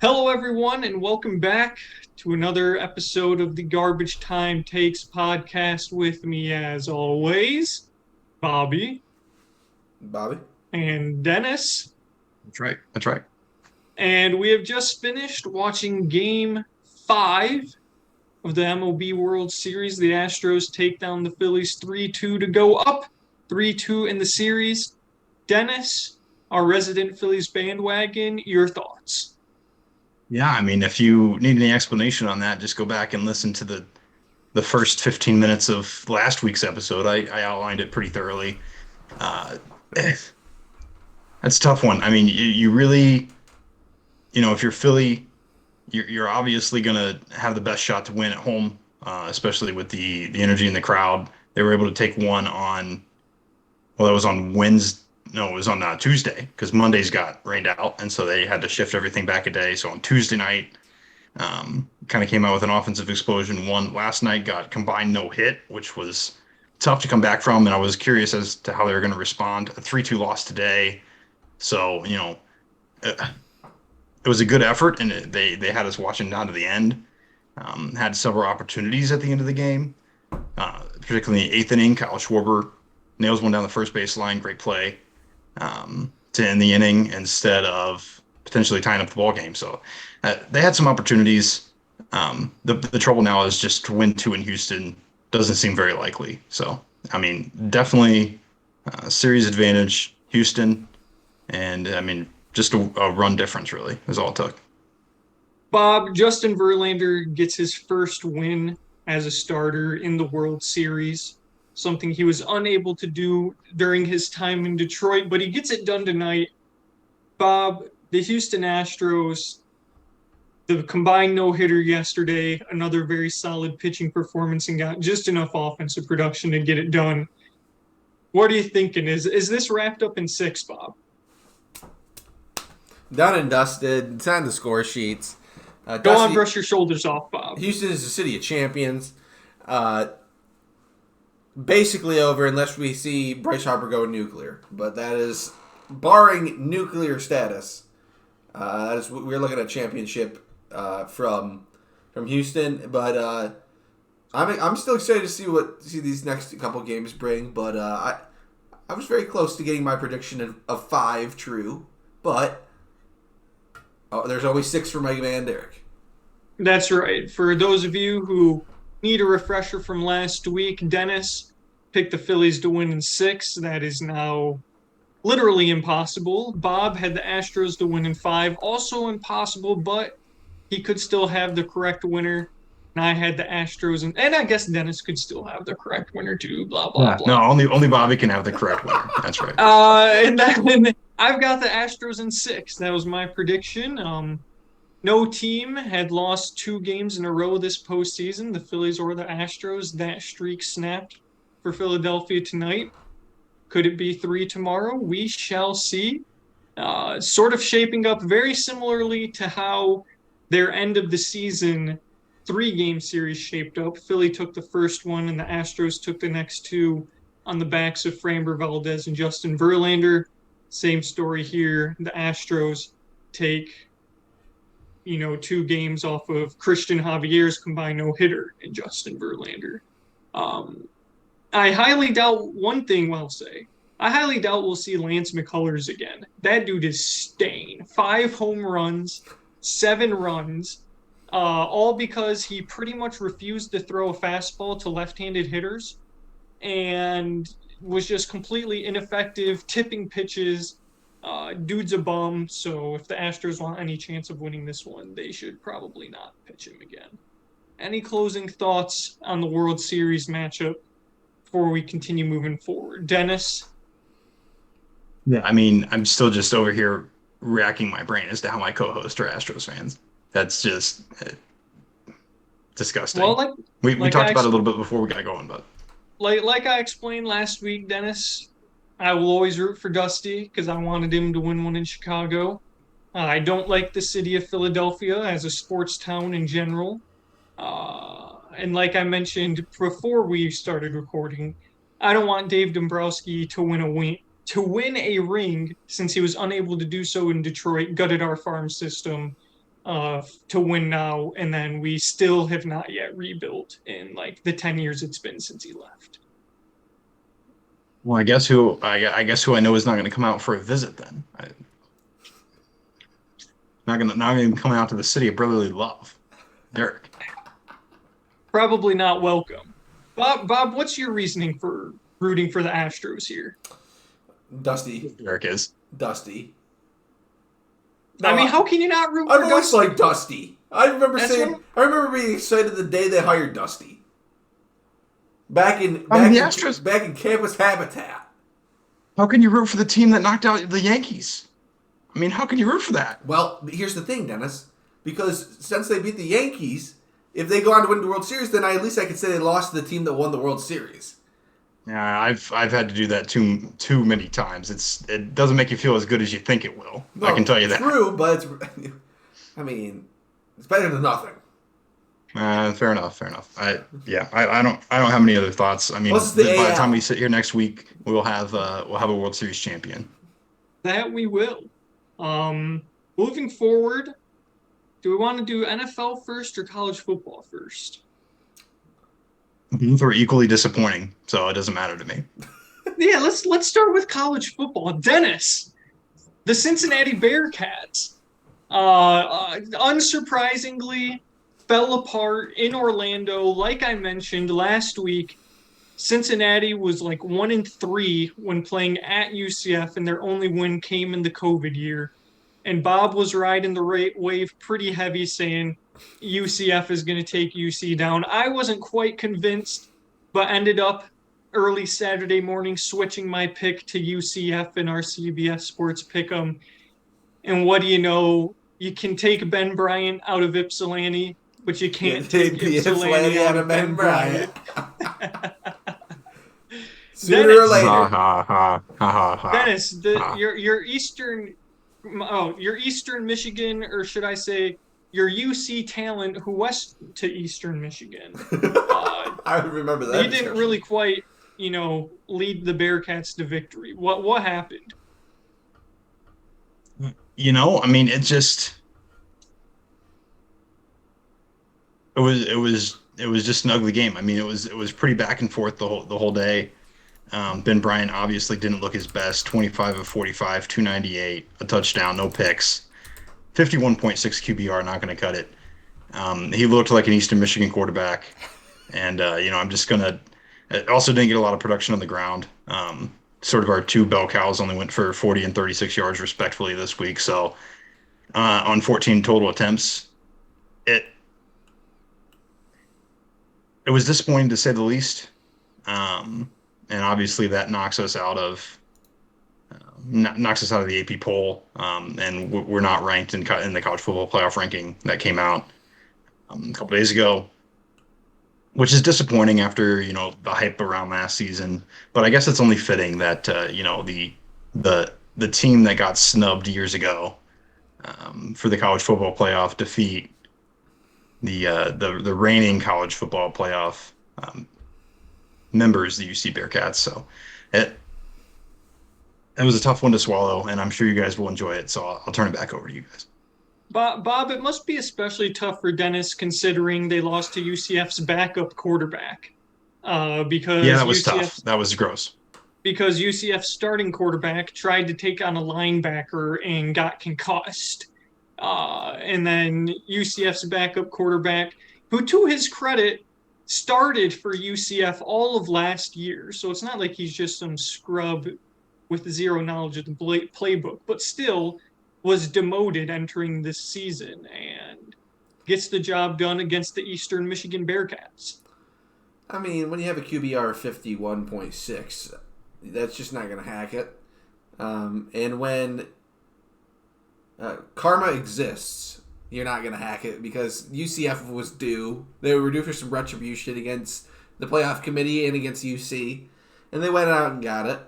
Hello, everyone, and welcome back to another episode of the Garbage Time Takes podcast with me, as always, Bobby Bobby? and Dennis. That's right. That's right. And we have just finished watching game five of the MLB World Series. The Astros take down the Phillies 3-2 to go up 3-2 in the series. Dennis, our resident Phillies bandwagon, your thoughts? Yeah, I mean, if you need any explanation on that, just go back and listen to the first 15 minutes of last week's episode. I outlined it pretty thoroughly. Uh, that's a tough one. I mean, you really, if you're Philly, you're obviously going to have the best shot to win at home, especially with the energy in the crowd. They were able to take one on, well, that was on Wednesday. No, it was on Tuesday because Mondays got rained out, and so they had to shift everything back a day. So on Tuesday night, kind of came out with an offensive explosion. One last night got combined no hit, which was tough to come back from, and I was curious as to how they were going to respond. A 3-2 loss today, so it, it was a good effort, and they had us watching down to the end. Had several opportunities at the end of the game, particularly in the eighth inning. Kyle Schwarber nails one down the first baseline, great play to end the inning instead of potentially tying up the ball game. So they had some opportunities. The trouble now is just to win two in Houston doesn't seem very likely. So I mean, definitely series advantage Houston, and I mean just a run difference really is all it took. Bob, Justin Verlander gets his first win as a starter in the World Series, something he was unable to do during his time in Detroit, but he gets it done tonight. Bob, the Houston Astros, the combined no hitter yesterday, another very solid pitching performance, and got just enough offensive production to get it done. What are you thinking? Is this wrapped up in six, Bob? Done and dusted. Sign the score sheets. Go on, brush your shoulders off, Bob. Houston is the city of champions. Uh, Basically over unless we see Bryce Harper go nuclear. But that is barring nuclear status. That is we're looking at championship from Houston. But I'm still excited to see these next couple games bring. But I was very close to getting my prediction of 5 true, but. Oh, there's always 6 for my man Derek. That's right. For those of you who need a refresher from last week, Dennis picked the Phillies to win in 6. That is now literally impossible. Bob had the Astros to win in 5. Also impossible, but he could still have the correct winner. And I had the Astros, and I guess Dennis could still have the correct winner too. Blah blah Yeah. No, blah. only Bobby can have the correct winner. That's right. And then I've got the Astros in 6. That was my prediction. No team had lost 2 games in a row this postseason, the Phillies or the Astros. That streak snapped for Philadelphia tonight. Could it be 3 tomorrow? We shall see. Sort of shaping up very similarly to how their end of the season 3-game series shaped up. Philly took the first one, and the Astros took the next 2 on the backs of Framber Valdez and Justin Verlander. Same story here. The Astros take 2 games off of Christian Javier's combined no hitter and Justin Verlander. I highly doubt one thing I'll say. I highly doubt we'll see Lance McCullers again. That dude is staying. 5 home runs, 7 runs, all because he pretty much refused to throw a fastball to left-handed hitters and was just completely ineffective, tipping pitches. Dude's a bum, so if the Astros want any chance of winning this one, they should probably not pitch him again. Any closing thoughts on the World Series matchup before we continue moving forward? Dennis? Yeah. I mean, I'm still just over here racking my brain as to how my co-hosts are Astros fans. That's just disgusting. Well, We like talked I about it a little bit before we got going, but like I explained last week, Dennis, I will always root for Dusty because I wanted him to win one in Chicago. I don't like the city of Philadelphia as a sports town in general. And like I mentioned before we started recording, I don't want Dave Dombrowski to win a ring since he was unable to do so in Detroit, gutted our farm system. to win now, and then we still have not yet rebuilt in like the 10 years it's been since he left. Well, I guess who I know is not going to come out for a visit then. Not going to come out to the city of brotherly love. Derek. Probably not welcome. Bob, what's your reasoning for rooting for the Astros here? Dusty. Derek is. Dusty. I mean, how can you not root for I've always Dusty? liked Dusty. I remember That's I remember being excited the day they hired Dusty. Back in the Astros. back in Campus Habitat. How can you root for the team that knocked out the Yankees? I mean, how can you root for that? Well, here's the thing, Dennis. Because since they beat the Yankees, if they go on to win the World Series, then at least I could say they lost to the team that won the World Series. Yeah, I've had to do that too many times. It doesn't make you feel as good as you think it will. No, I can tell you that. True, but I mean, it's better than nothing. Fair enough. I don't have any other thoughts. I mean, by the time we sit here next week, we'll have a World Series champion. That we will. Moving forward, do we want to do NFL first or college football first? Both are equally disappointing, so it doesn't matter to me. Yeah, let's start with college football. Dennis, the Cincinnati Bearcats, unsurprisingly, fell apart in Orlando. Like I mentioned last week, Cincinnati was like 1-3 when playing at UCF, and their only win came in the COVID year. And Bob was riding the wave pretty heavy, saying UCF is going to take UC down. I wasn't quite convinced, but ended up early Saturday morning switching my pick to UCF in our CBS Sports Pick'em. And what do you know? You can take Ben Bryant out of Ypsilanti, but you can't take Ypsilanti out of Ben Bryant. Sooner Dennis, or later. Dennis, your Eastern Michigan, or should I say your UC talent who west to Eastern Michigan. I remember that. He didn't really quite, lead the Bearcats to victory. What happened? I mean, it was just an ugly game. I mean, it was pretty back and forth the whole day. Ben Bryant obviously didn't look his best. 25 of 45, 298, a touchdown, no picks, 51.6 QBR. Not going to cut it. He looked like an Eastern Michigan quarterback, and I'm just gonna. Also didn't get a lot of production on the ground. Sort of our two bell cows only went for 40 and 36 yards respectively this week. So on 14 total attempts, it was disappointing to say the least. And obviously that knocks us out of the AP poll, and we're not ranked in the college football playoff ranking that came out a couple days ago, which is disappointing after the hype around last season. But I guess it's only fitting that the team that got snubbed years ago for the college football playoff defeat the reigning college football playoff members, the UC Bearcats. So it was a tough one to swallow, and I'm sure you guys will enjoy it. So I'll turn it back over to you guys. Bob, it must be especially tough for Dennis considering they lost to UCF's backup quarterback. Because that was tough. That was gross. Because UCF's starting quarterback tried to take on a linebacker and got concussed. And then UCF's backup quarterback, who to his credit started for UCF all of last year. So it's not like he's just some scrub with zero knowledge of the playbook, but still was demoted entering this season and gets the job done against the Eastern Michigan Bearcats. I mean, when you have a QBR of 51.6, that's just not going to hack it. And when karma exists, you're not going to hack it because UCF was due. They were due for some retribution against the playoff committee and against UC, and they went out and got it.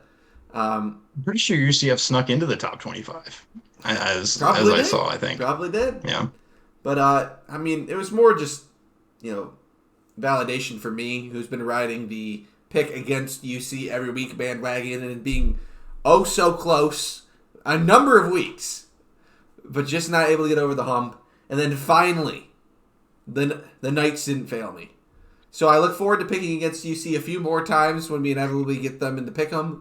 I'm pretty sure UCF snuck into the top 25, as I saw, I think. Probably did. Yeah. But, I mean, it was more just, validation for me, who's been riding the pick against UC every week bandwagon and being oh so close a number of weeks, but just not able to get over the hump. And then finally, the Knights didn't fail me. So I look forward to picking against UC a few more times when we inevitably get them into Pick'em,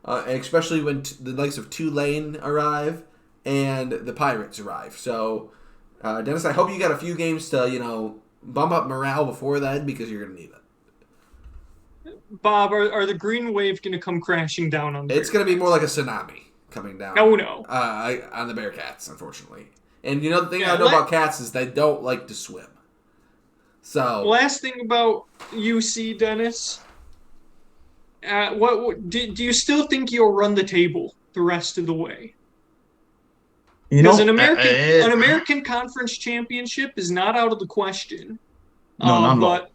especially when the likes of Tulane arrive and the Pirates arrive. So, Dennis, I hope you got a few games to, bump up morale before then because you're going to need it. Bob, are the Green Wave going to come crashing down on the It's going to be more like a tsunami coming down. Oh, no. On the Bearcats, unfortunately. And the thing I know about cats is they don't like to swim. So last thing about UC, Dennis. Do you still think you'll run the table the rest of the way? Because an American Conference championship is not out of the question. No, not at all.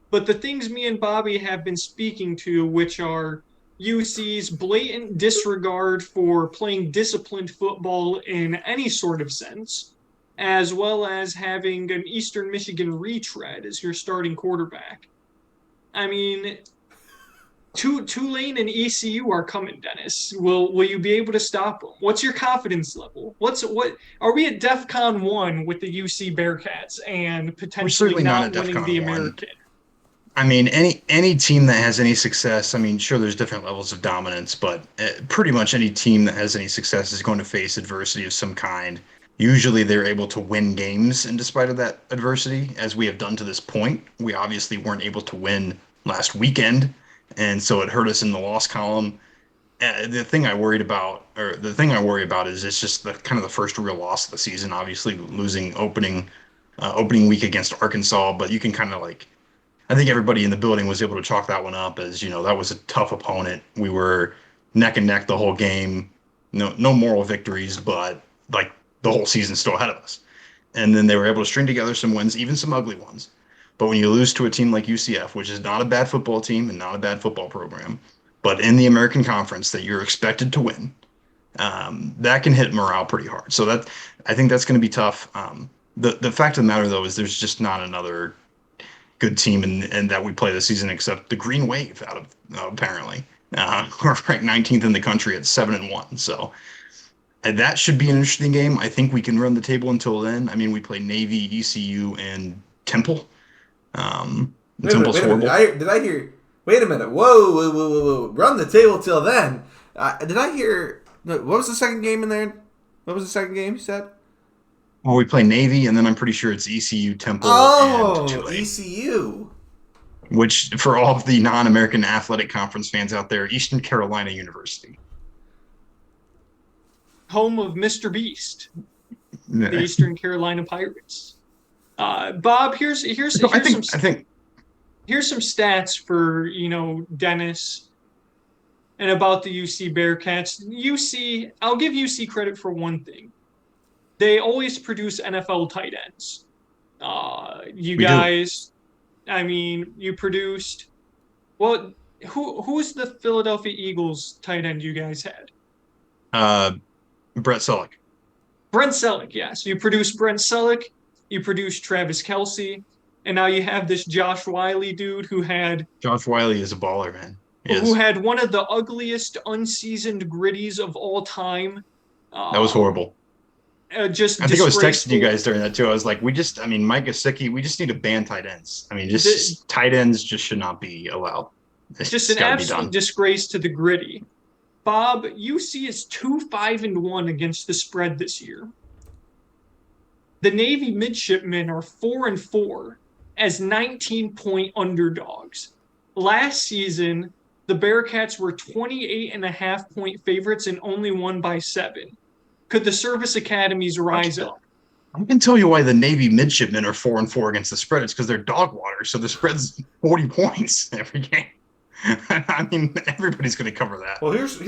But the things me and Bobby have been speaking to, which are UC's blatant disregard for playing disciplined football in any sort of sense, as well as having an Eastern Michigan retread as your starting quarterback. I mean, Tulane and ECU are coming, Dennis. Will you be able to stop them? What's your confidence level? What are we at DEFCON 1 with the UC Bearcats and potentially not winning the American? I mean, any team that has any success, I mean, sure, there's different levels of dominance, but pretty much any team that has any success is going to face adversity of some kind. Usually they're able to win games in despite of that adversity, as we have done to this point. We obviously weren't able to win last weekend, and so it hurt us in the loss column. The thing I worry about is it's just the kind of the first real loss of the season, obviously losing opening week against Arkansas, but you can kind of I think everybody in the building was able to chalk that one up as, that was a tough opponent. We were neck and neck the whole game. No moral victories, but the whole season's still ahead of us. And then they were able to string together some wins, even some ugly ones. But when you lose to a team like UCF, which is not a bad football team and not a bad football program, but in the American Conference that you're expected to win, that can hit morale pretty hard. So I think that's going to be tough. The fact of the matter, though, is there's just not another good team and that we play this season except the Green Wave out of apparently. We're ranked 19th in the country at 7-1. So that should be an interesting game. I think we can run the table until then. I mean, we play Navy, ECU, and Temple. Temple's horrible. Did I hear? Wait a minute. Whoa. Run the table till then. Did I hear? What was the second game in there? What was the second game you said? Well, we play Navy, and then I'm pretty sure it's ECU, Temple, and Tulane. ECU. Which, for all of the non-American Athletic Conference fans out there, Eastern Carolina University. Home of Mr. Beast, the Eastern Carolina Pirates. Bob, here's some stats for Dennis and about the UC Bearcats. UC, I'll give UC credit for one thing. They always produce NFL tight ends. You produced. Well, who's the Philadelphia Eagles tight end you guys had? Brent Selleck. Brent Selleck, yes. You produced Brent Selleck. You produced Travis Kelce. And now you have this Josh Wiley dude who had... Josh Wiley is a baller, man. Who had one of the ugliest unseasoned gritties of all time. That was horrible. I think I was texting you guys during that too. I was like, Mike Gesicki, we just need to ban tight ends. I mean, tight ends just should not be allowed. It's just an absolute disgrace to the gritty. Bob, UC is 2-5-1 against the spread this year. The Navy midshipmen are 4-4 as 19-point underdogs. Last season, the Bearcats were 28.5-point favorites and only won by 7. Could the service academies rise up? I can tell you why the Navy midshipmen are 4-4 against the spread. It's because they're dog water, so the spread's 40 points every game. I mean, everybody's going to cover that. Well, here's my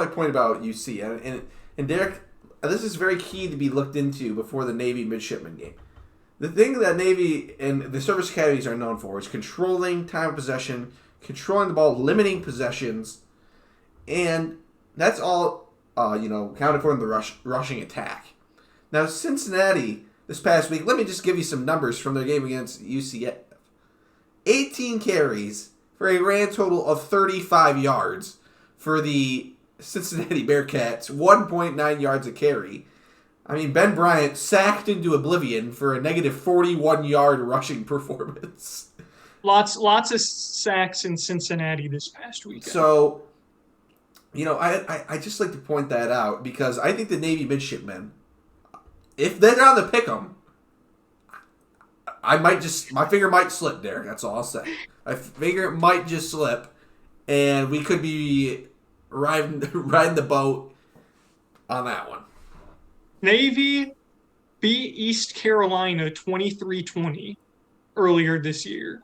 point about UC, and Derek, this is very key to be looked into before the Navy midshipman game. The thing that Navy and the service academies are known for is controlling time of possession, controlling the ball, limiting possessions. And that's all, counted for in the rushing attack. Now, Cincinnati, this past week, let me just give you some numbers from their game against UCF. 18 carries for a grand total of 35 yards for the Cincinnati Bearcats, 1.9 yards a carry. I mean, Ben Bryant sacked into oblivion for a negative 41-yard rushing performance. Lots of sacks in Cincinnati this past weekend. So, I just like to point that out because I think the Navy midshipmen, if they're on the pick'em, my finger might slip there. That's all I'll say. I figure it might just slip, and we could be riding the boat on that one. Navy beat East Carolina 23-20 earlier this year.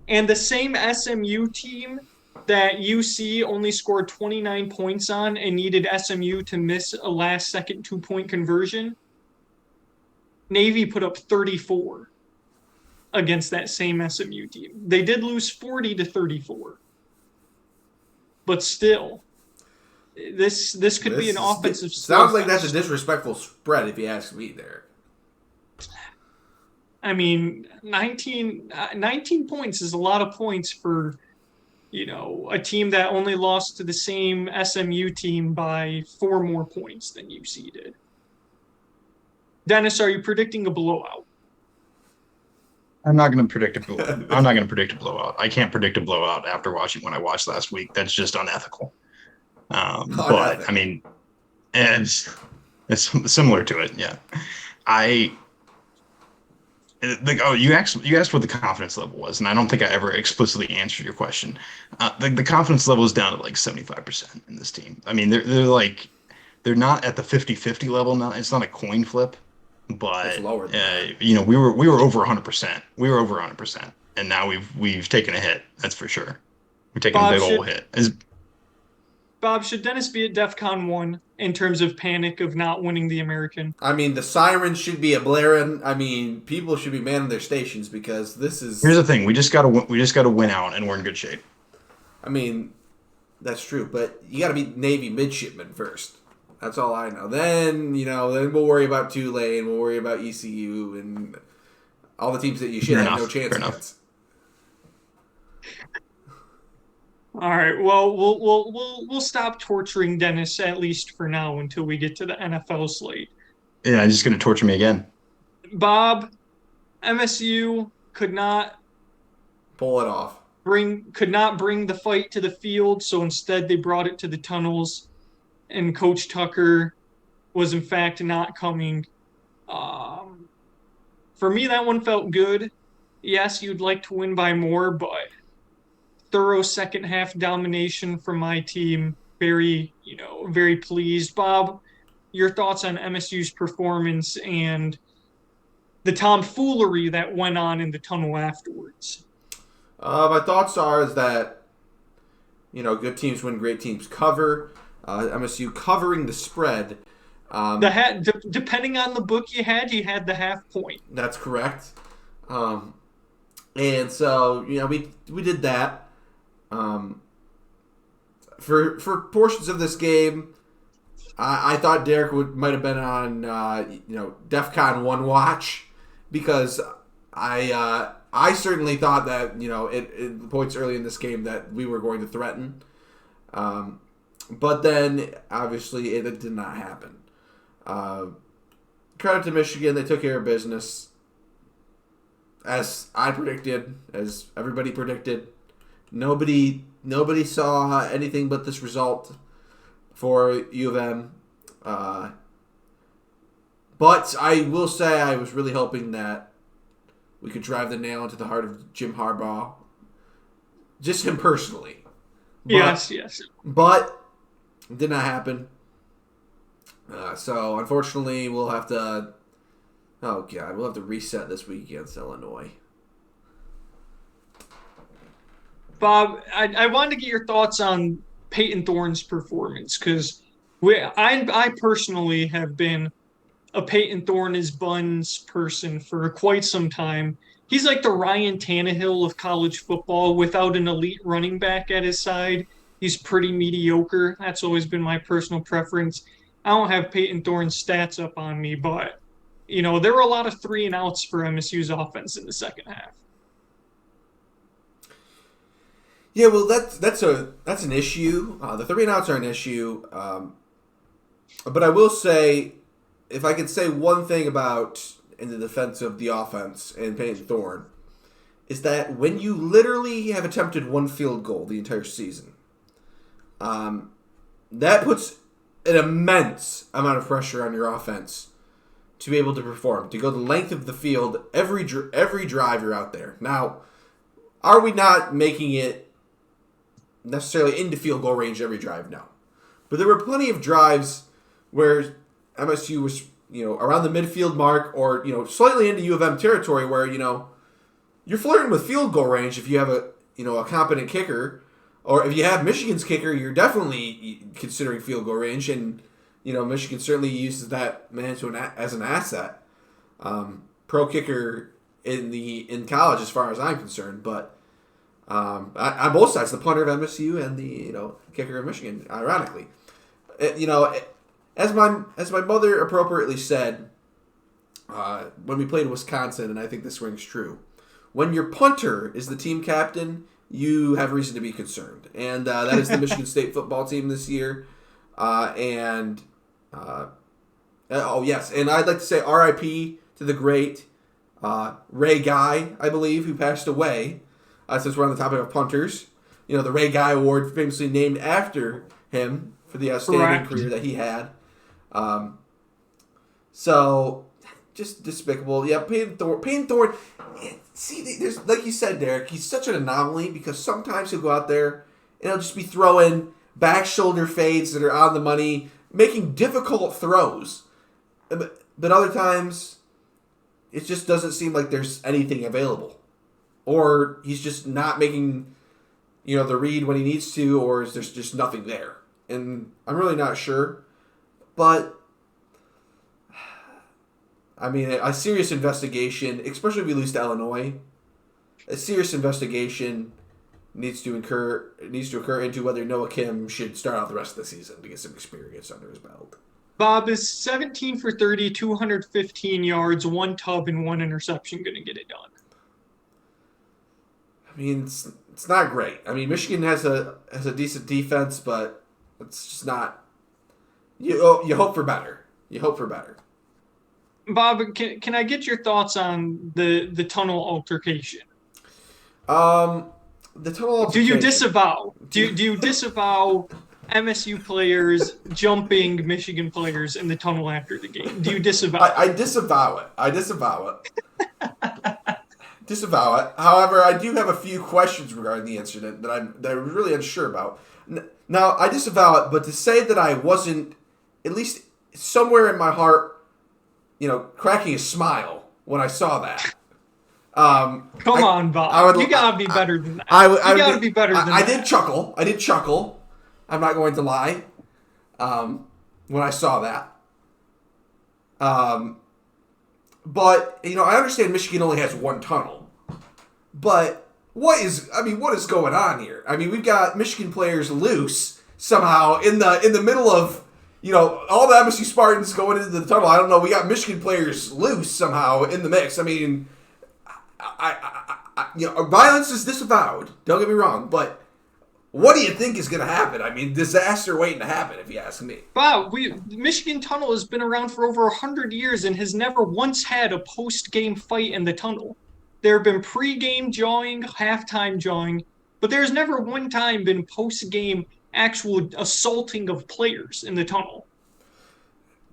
And the same SMU team that UC only scored 29 points on and needed SMU to miss a last-second 2-point conversion, Navy put up 34 against that same SMU team. They did lose 40-34. But still, this could be an offensive. Sounds like that's a disrespectful spread if you ask me, Derek. I mean, 19 points is a lot of points for, a team that only lost to the same SMU team by 4 more points than UC did. Dennis, are you predicting a blowout? I'm not going to predict a blowout. I can't predict a blowout after watching what I watched last week. That's just unethical. But I mean, and it's similar to it. Yeah, you asked what the confidence level was, and I don't think I ever explicitly answered your question. The confidence level is down to like 75% in this team. I mean, they're not at the 50-50 level now. It's not a coin flip, but it's lower than we were over 100%. We were over 100%, and now we've taken a hit. That's for sure. We're taking a big old hit. Bob, should Dennis be at DEFCON 1 in terms of panic of not winning the American? I mean, the sirens should be blaring. I mean, people should be manning their stations because this is. Here's the thing: we just gotta win out, and we're in good shape. I mean, that's true, but you got to beat Navy midshipmen first. That's all I know. Then then we'll worry about Tulane, we'll worry about ECU, and all the teams that you should have no chance against. All right. Well, we'll stop torturing Dennis at least for now until we get to the NFL slate. Yeah, he's just going to torture me again. Bob, MSU could not pull it off. Could not bring the fight to the field, so instead they brought it to the tunnels, and Coach Tucker was in fact not coming. For me, that one felt good. Yes, you'd like to win by more, but thorough second half domination from my team. Very pleased. Bob, your thoughts on MSU's performance and the tomfoolery that went on in the tunnel afterwards? My thoughts are that good teams win, great teams cover. MSU covering the spread. Depending on the book you had the half point. That's correct. And so we did that. For portions of this game, I thought Derek might have been on DEFCON 1 watch because I certainly thought that it points early in this game that we were going to threaten, but then obviously it did not happen. Credit to Michigan, they took care of business as I predicted, as everybody predicted. Nobody saw anything but this result for U of M. But I will say I was really hoping that we could drive the nail into the heart of Jim Harbaugh. Just him personally. Yes. But it did not happen. So unfortunately we'll have to reset this week against Illinois. Bob, I wanted to get your thoughts on Peyton Thorne's performance because I personally have been a Peyton Thorne is buns person for quite some time. He's like the Ryan Tannehill of college football without an elite running back at his side. He's pretty mediocre. That's always been my personal preference. I don't have Peyton Thorne's stats up on me, but there were a lot of 3-and-outs for MSU's offense in the second half. Yeah, well, that's an issue. The 3-and-outs are an issue. But I will say, if I could say one thing about in the defense of the offense and Peyton Thorne, is that when you literally have attempted one field goal the entire season, that puts an immense amount of pressure on your offense to be able to perform, to go the length of the field every drive you're out there. Now, are we not making it necessarily into field goal range every drive? No. But there were plenty of drives where MSU was, around the midfield mark or, slightly into U of M territory where, you're flirting with field goal range if you have a competent kicker. Or if you have Michigan's kicker, you're definitely considering field goal range. And, Michigan certainly uses that man as an asset. Pro kicker in college as far as I'm concerned. But on both sides, the punter of MSU and the kicker of Michigan, ironically. As my mother appropriately said when we played Wisconsin, and I think this rings true, when your punter is the team captain, you have reason to be concerned. And that is the Michigan State football team this year. Oh, yes, and I'd like to say RIP to the great Ray Guy, I believe, who passed away, since we're on the topic of punters. The Ray Guy Award famously named after him for the outstanding career that he had. So, just despicable. Yeah, Peyton Thorne. See, there's, like you said, Derek, he's such an anomaly because sometimes he'll go out there and he'll just be throwing back shoulder fades that are on the money, making difficult throws. But other times, it just doesn't seem like there's anything available. Or he's just not making, the read when he needs to, or is there's just nothing there. And I'm really not sure. But, I mean, a serious investigation, especially if we lose to Illinois, a serious investigation needs to occur into whether Noah Kim should start out the rest of the season to get some experience under his belt. Bob, is 17 for 30, 215 yards, 1 tub, and 1 interception going to get it done? I mean, it's not great. I mean, Michigan has a decent defense, but it's just not. You hope for better. You hope for better. Bob, can I get your thoughts on the tunnel altercation? The tunnel altercation. Do you disavow? Do you disavow MSU players jumping Michigan players in the tunnel after the game? Do you disavow? I disavow it. Disavow it. However, I do have a few questions regarding the incident that I'm really unsure about. Now, I disavow it, but to say that I wasn't, at least somewhere in my heart, cracking a smile when I saw that. Come on, Bob. You gotta be better than that. You gotta be better than that. I did chuckle. I'm not going to lie. When I saw that. But, I understand Michigan only has one tunnel. But what is going on here? I mean, we've got Michigan players loose somehow in the middle of, all the MSU Spartans going into the tunnel. I don't know. We got Michigan players loose somehow in the mix. I mean, violence is disavowed. Don't get me wrong, but what do you think is going to happen? I mean, disaster waiting to happen, if you ask me. Wow, Michigan Tunnel has been around for over 100 years and has never once had a post-game fight in the tunnel. There have been pre-game jawing, halftime jawing, but there's never one time been post-game actual assaulting of players in the tunnel.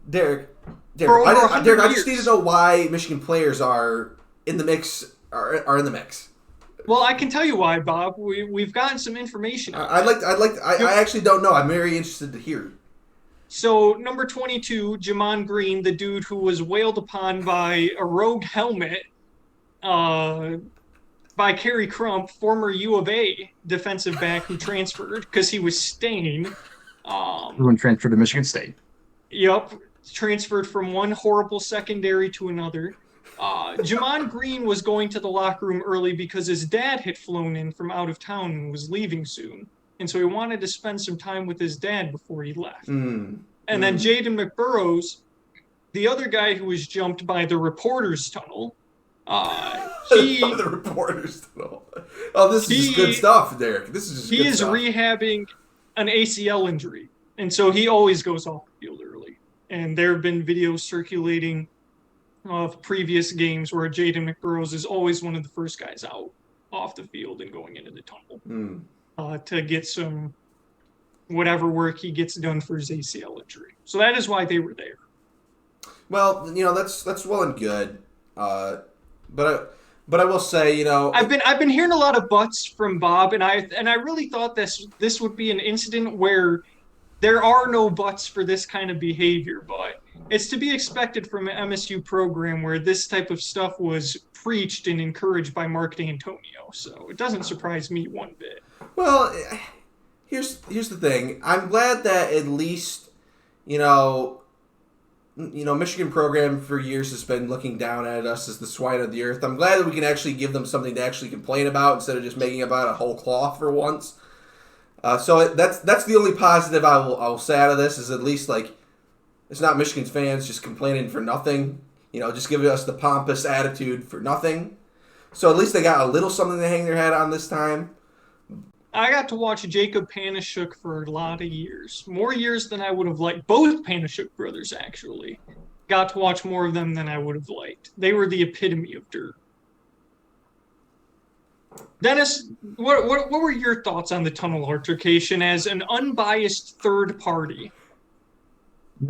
Derek, I just need to know why Michigan players are in the mix. Are in the mix. Well, I can tell you why, Bob. We've gotten some information. I actually don't know. I'm very interested to hear. So, number 22, Jamon Green, the dude who was wailed upon by a rogue helmet by Kerry Crump, former U of A defensive back who transferred because he was staying. Everyone transferred to Michigan State. Yep. Transferred from one horrible secondary to another. Jamon Green was going to the locker room early because his dad had flown in from out of town and was leaving soon. And so he wanted to spend some time with his dad before he left. And then Jaden McBurrows, the other guy who was jumped by the reporter's tunnel, He the reporters. Oh, this is just good stuff, Derek. This is just he good is stuff. rehabbing an ACL injury, and so he always goes off the field early. And there have been videos circulating of previous games where Jaden McBurrows is always one of the first guys out off the field and going into the tunnel to get some whatever work he gets done for his ACL injury. So that is why they were there. Well, that's well and good, but I will say, I've been hearing a lot of butts from Bob, and I really thought this would be an incident where there are no buts for this kind of behavior, but it's to be expected from an MSU program where this type of stuff was preached and encouraged by Mark D'Antonio. So it doesn't surprise me one bit. Well, here's the thing. I'm glad that at least, Michigan program for years has been looking down at us as the swine of the earth. I'm glad that we can actually give them something to actually complain about instead of just making about a whole cloth for once. So that's the only positive I will say out of this is at least it's not Michigan's fans just complaining for nothing. Just giving us the pompous attitude for nothing. So at least they got a little something to hang their head on this time. I got to watch Jacob Panashuk for a lot of years. More years than I would have liked. Both Panashuk brothers, actually. Got to watch more of them than I would have liked. They were the epitome of dirt. Dennis, what were your thoughts on the tunnel altercation as an unbiased third party?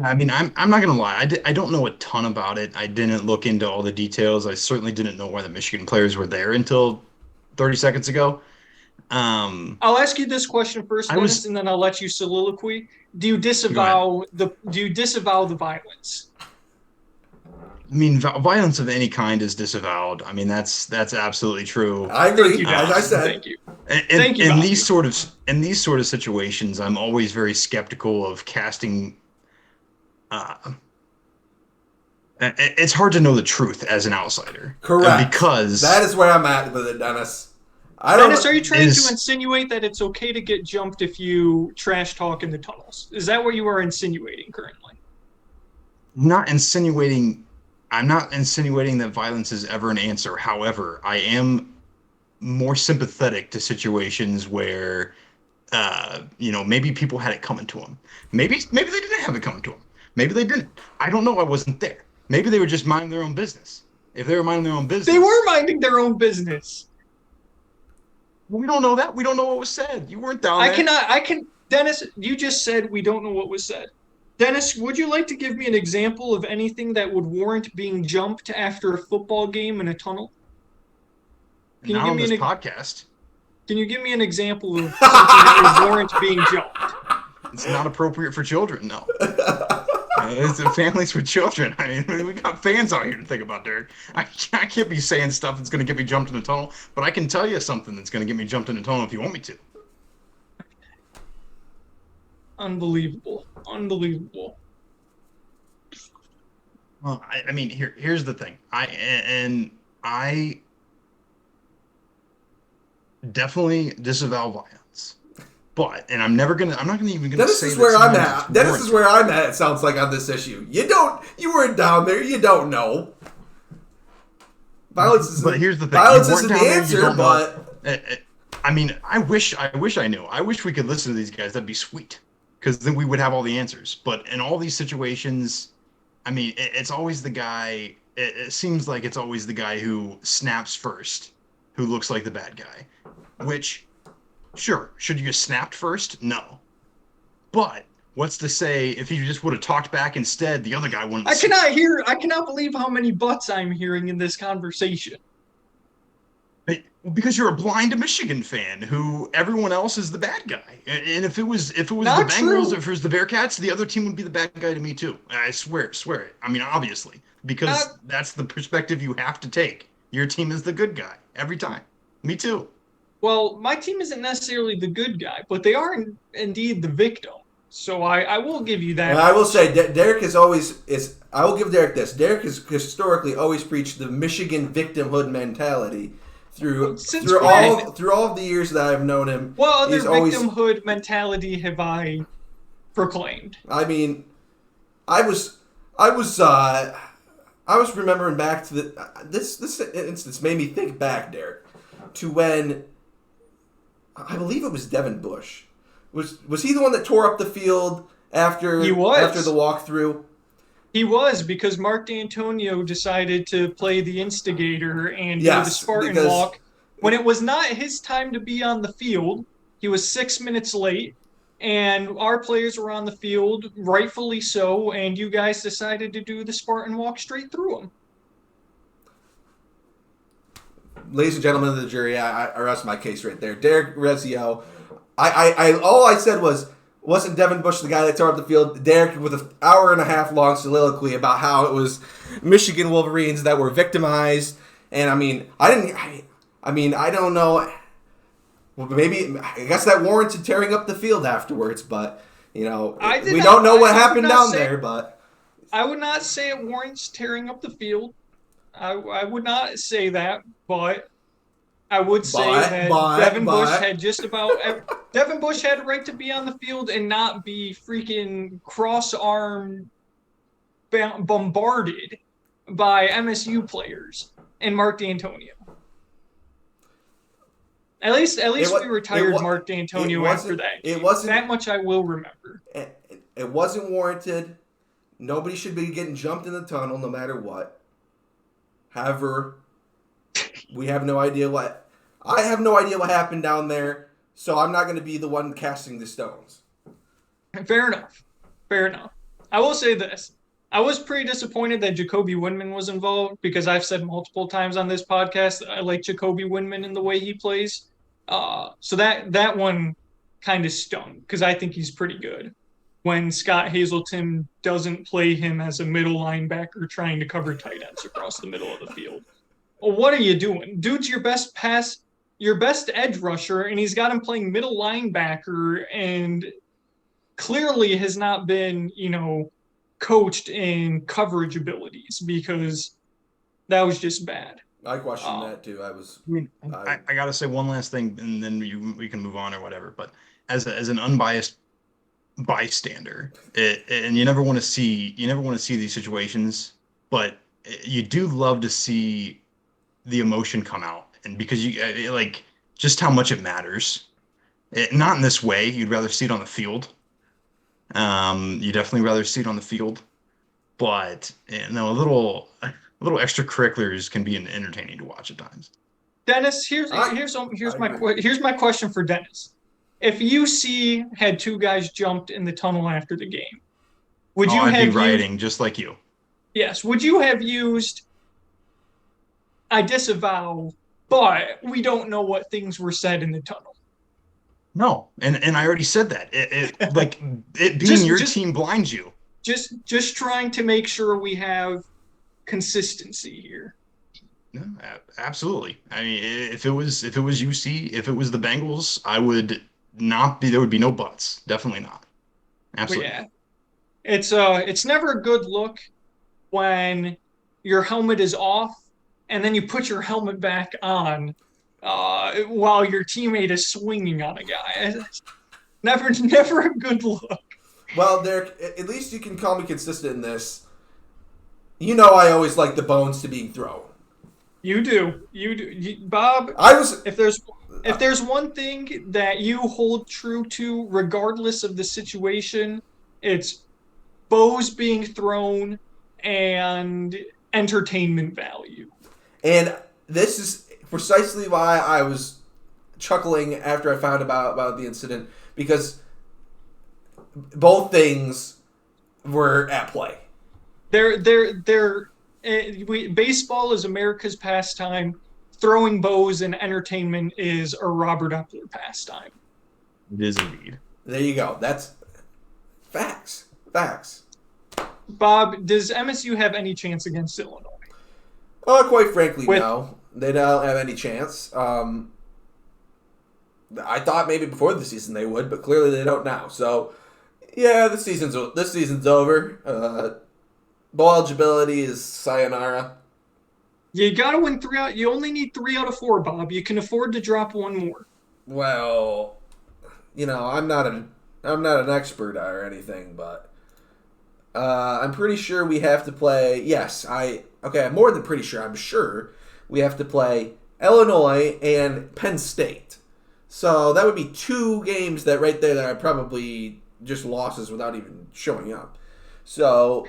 I mean, I'm not going to lie. I don't know a ton about it. I didn't look into all the details. I certainly didn't know why the Michigan players were there until 30 seconds ago. I'll ask you this question first, Dennis, and then I'll let you soliloquy. Do you disavow the violence? I mean, violence of any kind is disavowed. I mean, that's absolutely true. I agree. Thank you, as I said, thank you. In these sort of situations, I'm always very skeptical of casting. It's hard to know the truth as an outsider. Correct. Because that is where I'm at with it, Dennis. Dennis, are you trying to insinuate that it's okay to get jumped if you trash talk in the tunnels? Is that what you are insinuating currently? I'm not insinuating that violence is ever an answer. However, I am more sympathetic to situations where, maybe people had it coming to them. Maybe they didn't have it coming to them. Maybe they didn't. I don't know. I wasn't there. Maybe they were just minding their own business. If they were minding their own business, they were minding their own business. We don't know that. We don't know what was said. You weren't down there. Dennis, you just said we don't know what was said. Dennis, would you like to give me an example of anything that would warrant being jumped after a football game in a tunnel? Can you give me an podcast? Can you give me an example of something that would warrant being jumped? It's not appropriate for children, no. It's families with children. I mean, we got fans out here to think about, Derek. I can't be saying stuff that's going to get me jumped in the tunnel, but I can tell you something that's going to get me jumped in the tunnel if you want me to. Unbelievable. Well, I mean, here's the thing. I definitely disavow violence. And I'm not even gonna say this is where I'm at. This is where I'm at, it sounds like, on this issue. You weren't down there, you don't know. Violence is here's the thing. Violence isn't the answer, but I mean, I wish I knew. I wish we could listen to these guys. That'd be sweet. Because then we would have all the answers. But in all these situations, I mean, it's always the guy. It seems like it's always the guy who snaps first, who looks like the bad guy. Which, sure, should you have snapped first? No. But what's to say if you just would have talked back instead, the other guy wouldn't. I cannot believe how many butts I'm hearing in this conversation. Because you're a blind Michigan fan who everyone else is the bad guy. And if it was the Not Bengals, true. if it was the Bearcats, the other team would be the bad guy to me too. I swear it. I mean, obviously, because that's the perspective you have to take. Your team is the good guy every time. Me too. Well, my team isn't necessarily the good guy, but they are indeed the victim. So I will give you that. And I will say, Derek I will give Derek this. Derek has historically always preached the Michigan victimhood mentality through all of the years that I've known him. What other victimhood mentality have I proclaimed? I mean, I was I was remembering back to this instance made me think back, Derek, to when I believe it was Devin Bush. Was he the one that tore up the field after He was. after the walkthrough? He was, because Mark D'Antonio decided to play the instigator and do the Yes, Spartan because- walk. When it was not his time to be on the field, he was 6 minutes late, and our players were on the field, rightfully so, and you guys decided to do the Spartan walk straight through him. Ladies and gentlemen of the jury, I rest my case right there. Derek Rezio, all I said wasn't Devin Bush the guy that tore up the field? Derek with an hour and a half long soliloquy about how it was Michigan Wolverines that were victimized, and I don't know. Well, maybe I guess that warranted tearing up the field afterwards, but we don't know what happened down there. But I would not say it warrants tearing up the field. I would not say that, but I would say that Devin Bush had Devin Bush had a right to be on the field and not be freaking cross-armed bombarded by MSU players and Mark D'Antonio. At least we retired Mark D'Antonio after that. It wasn't that much. I will remember. It wasn't warranted. Nobody should be getting jumped in the tunnel, no matter what. However, I have no idea what happened down there, so I'm not going to be the one casting the stones. Fair enough. I will say this. I was pretty disappointed that Jacoby Windman was involved, because I've said multiple times on this podcast that I like Jacoby Windman in the way he plays. So that one kind of stung, because I think he's pretty good. When Scott Hazelton doesn't play him as a middle linebacker trying to cover tight ends across the middle of the field. Well, what are you doing? Dude's your best edge rusher, and he's got him playing middle linebacker, and clearly has not been, coached in coverage abilities, because that was just bad. I questioned that too. I gotta say one last thing, and then we can move on or whatever. But as an unbiased bystander, and you never want to see these situations, but you do love to see the emotion come out, and because you like just how much it matters. Not in this way. You'd rather see it on the field. You definitely rather see it on the field, but a little extracurriculars can be entertaining to watch at times. Dennis, here's my question for Dennis. If you had two guys jumped in the tunnel after the game, would you I'd be rioting just like you? Yes. Would you have used, I disavow, but we don't know what things were said in the tunnel? No, and I already said that. It being your team blinds you. Just trying to make sure we have consistency here. No, absolutely. I mean, if it was UC, if it was the Bengals, I would not be. There would be no buts. Definitely not. Absolutely. But yeah, it's never a good look when your helmet is off and then you put your helmet back on while your teammate is swinging on a guy. Never a good look. Well, Derek, at least you can call me consistent in this. I always like the bones to being thrown. You do, Bob. If there's one thing that you hold true to, regardless of the situation, it's bows being thrown and entertainment value. And this is precisely why I was chuckling after I found about the incident, because both things were at play. Baseball is America's pastime. Throwing bows and entertainment is a Robert Epler pastime. It is indeed. There you go. That's facts. Bob, does MSU have any chance against Illinois? Quite frankly, no. They don't have any chance. I thought maybe before the season they would, but clearly they don't now. So, yeah, this season's over. Bowl eligibility is sayonara. You gotta win you only need 3 out of 4, Bob. You can afford to drop one more. Well, I'm not an expert or anything, but I'm pretty sure we have to play. Yes, Okay, I'm more than pretty sure. I'm sure we have to play Illinois and Penn State. So that would be 2 games that right there that are probably just losses without even showing up. So,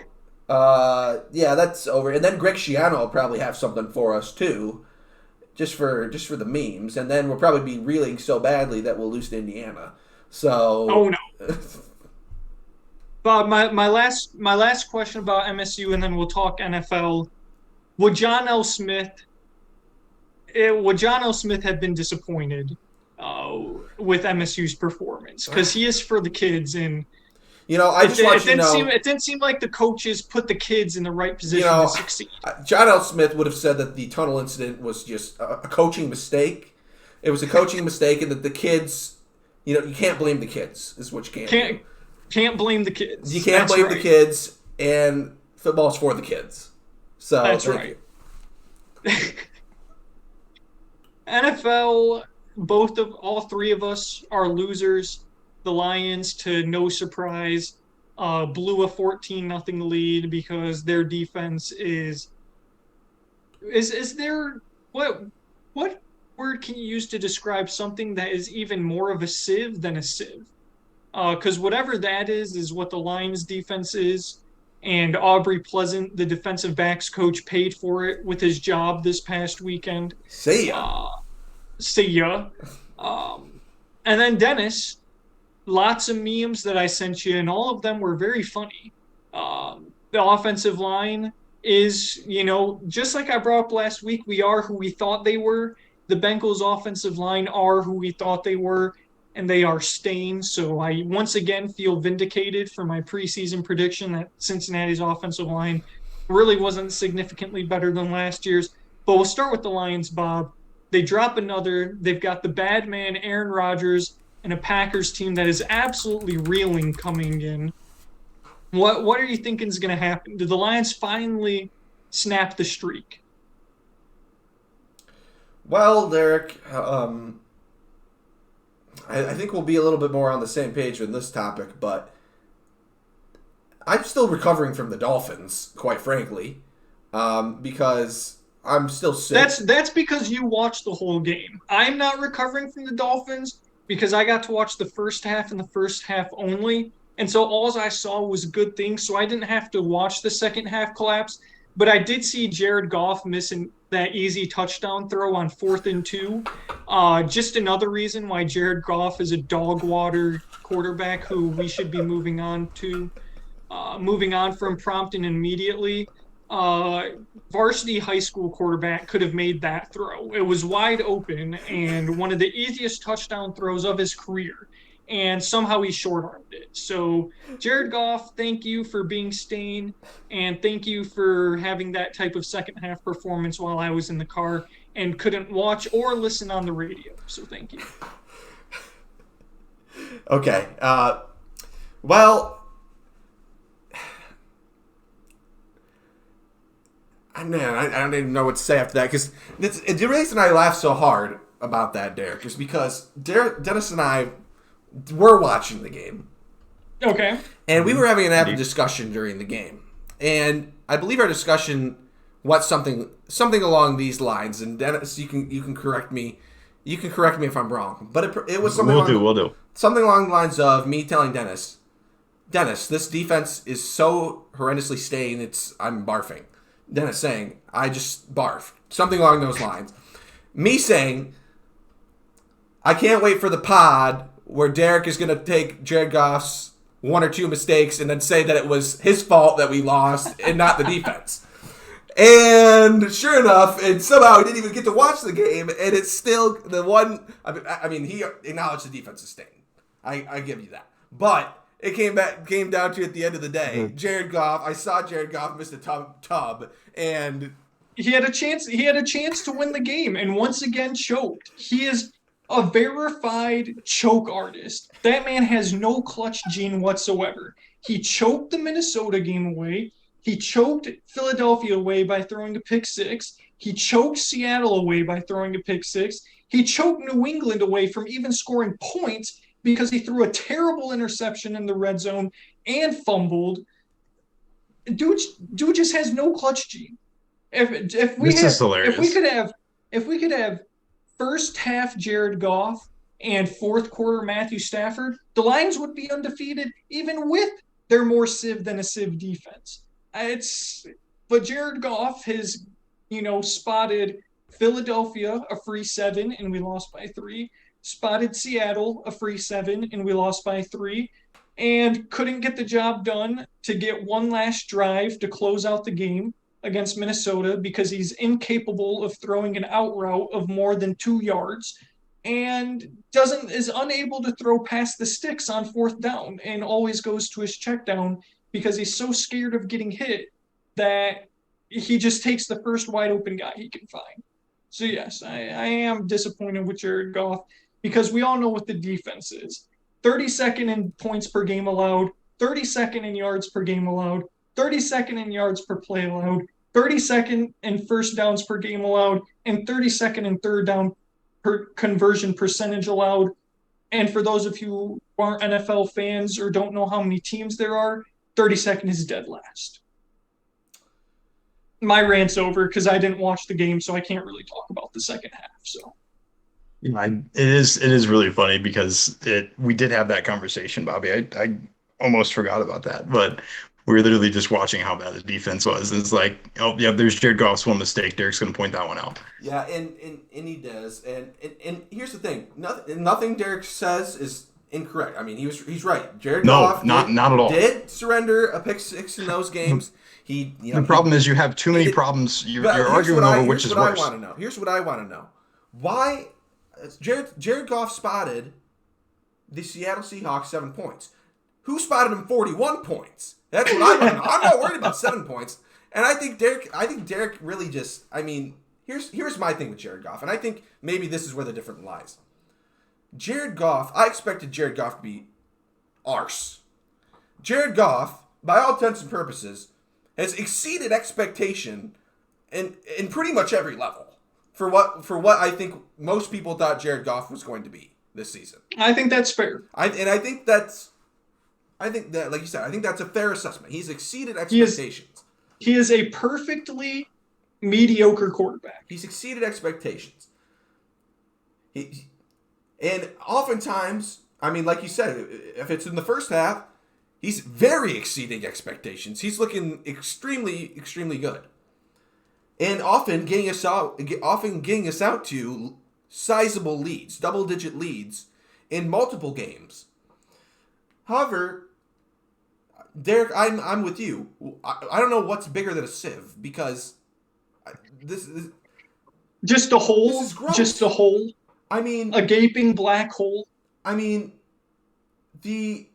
yeah, that's over. And then Greg Schiano will probably have something for us too, just for the memes. And then we'll probably be reeling so badly that we'll lose to Indiana. So, Oh no. Bob, my last question about MSU, and then we'll talk NFL. Would John L. Smith have been disappointed with MSU's performance? Because he is for the kids, and I just want you to know it didn't seem like the coaches put the kids in the right position to succeed. John L. Smith would have said that the tunnel incident was just a coaching mistake. It was a coaching mistake, and that the kids, you can't blame the kids. Is what you can't blame the kids. You can't blame the kids, and football's for the kids. So that's right. NFL, all 3 of us are losers. The Lions, to no surprise, blew a 14-0 lead because their defense is there. What word can you use to describe something that is even more of a sieve than a sieve? Because whatever that is what the Lions defense is, and Aubrey Pleasant, the defensive backs coach, paid for it with his job this past weekend. See ya. And then Dennis, lots of memes that I sent you, and all of them were very funny. The offensive line is, just like I brought up last week, we are who we thought they were. The Bengals offensive line are who we thought they were, and they are staying. So I once again feel vindicated for my preseason prediction that Cincinnati's offensive line really wasn't significantly better than last year's. But we'll start with the Lions, Bob. They drop another. They've got the bad man Aaron Rodgers and a Packers team that is absolutely reeling coming in. What are you thinking is going to happen? Did the Lions finally snap the streak? Well, Derek, I think we'll be a little bit more on the same page with this topic, but I'm still recovering from the Dolphins, quite frankly, because I'm still sick. That's because you watched the whole game. I'm not recovering from the Dolphins because I got to watch the first half and the first half only, and so all I saw was good things, so I didn't have to watch the second half collapse. But I did see Jared Goff missing that easy touchdown throw on 4th and 2. Just another reason why Jared Goff is a dog water quarterback who we should be moving on from prompt and immediately. Varsity high school quarterback could have made that throw. It was wide open and one of the easiest touchdown throws of his career. And somehow he short-armed it. So, Jared Goff, thank you for being staying, and thank you for having that type of second-half performance while I was in the car and couldn't watch or listen on the radio. So, thank you. Okay. Well, man, I don't even know what to say after that, because the reason I laugh so hard about that, Derek, is because Dennis and I were watching the game. Okay. And we were having an avid discussion during the game. And I believe our discussion was something along these lines. And Dennis, you can correct me. You can correct me if I'm wrong. But it was something we'll do. Something along the lines of me telling Dennis, this defense is so horrendously stained, I'm barfing. Dennis saying, I just barfed. Something along those lines. Me saying, I can't wait for the pod where Derek is going to take Jared Goff's 1 or 2 mistakes and then say that it was his fault that we lost and not the defense. And sure enough, and somehow he didn't even get to watch the game, and it's still the one. I mean, he acknowledged the defense is staying. I give you that. But it came down to at the end of the day, Jared Goff. I saw Jared Goff miss the tub, and he had a chance. He had a chance to win the game, and once again choked. He is a verified choke artist. That man has no clutch gene whatsoever. He choked the Minnesota game away. He choked Philadelphia away by throwing a pick six. He choked Seattle away by throwing a pick six. He choked New England away from even scoring points because he threw a terrible interception in the red zone and fumbled. Dude just has no clutch gene. If we This had is hilarious. if we could have first half Jared Goff and fourth quarter Matthew Stafford, the Lions would be undefeated even with their more civ than a civ defense. It's but Jared Goff has spotted Philadelphia a free 7 and we lost by 3. Spotted Seattle a free 7 and we lost by 3. And couldn't get the job done to get one last drive to close out the game against Minnesota because he's incapable of throwing an out route of more than 2 yards and doesn't is unable to throw past the sticks on fourth down and always goes to his check down because he's so scared of getting hit that he just takes the first wide open guy he can find. So yes, I am disappointed with Jared Goff because we all know what the defense is. 32nd in points per game allowed, 32nd in yards per game allowed, 32nd in yards per play allowed, 32nd in first downs per game allowed, and 32nd in third down per conversion percentage allowed. And for those of you who aren't NFL fans or don't know how many teams there are, 32nd is dead last. My rant's over because I didn't watch the game, so I can't really talk about the second half. So It is really funny because we did have that conversation, Bobby. I almost forgot about that, but we were literally just watching how bad the defense was. It's like, oh yeah, there's Jared Goff's one mistake. Derek's going to point that one out. Yeah, and he does. And here's the thing: nothing Derek says is incorrect. I mean, he's right. Jared Goff not at all. Did surrender a pick 6 in those games. The problem is you have too many problems. You're arguing over which is worse. Here's what I want to know: why Jared Goff spotted the Seattle Seahawks 7 points? Who spotted him 41 points? That's what I want to know. I'm not worried about 7 points. And I think Derek really just. I mean, here's my thing with Jared Goff, and I think maybe this is where the difference lies. Jared Goff, I expected Jared Goff to be arse. Jared Goff, by all intents and purposes, has exceeded expectation in pretty much every level for what I think most people thought Jared Goff was going to be this season. I think that's fair. I think that, like you said, I think that's a fair assessment. He's exceeded expectations. He is a perfectly mediocre quarterback. He's exceeded expectations. And oftentimes, I mean, like you said, if it's in the first half, he's very exceeding expectations. He's looking extremely, extremely good. And often getting us out to sizable leads, double-digit leads in multiple games. However, Derek, I'm with you. I don't know what's bigger than a sieve because this just a hole. This is gross. Just a hole. I mean, a gaping black hole. I mean, the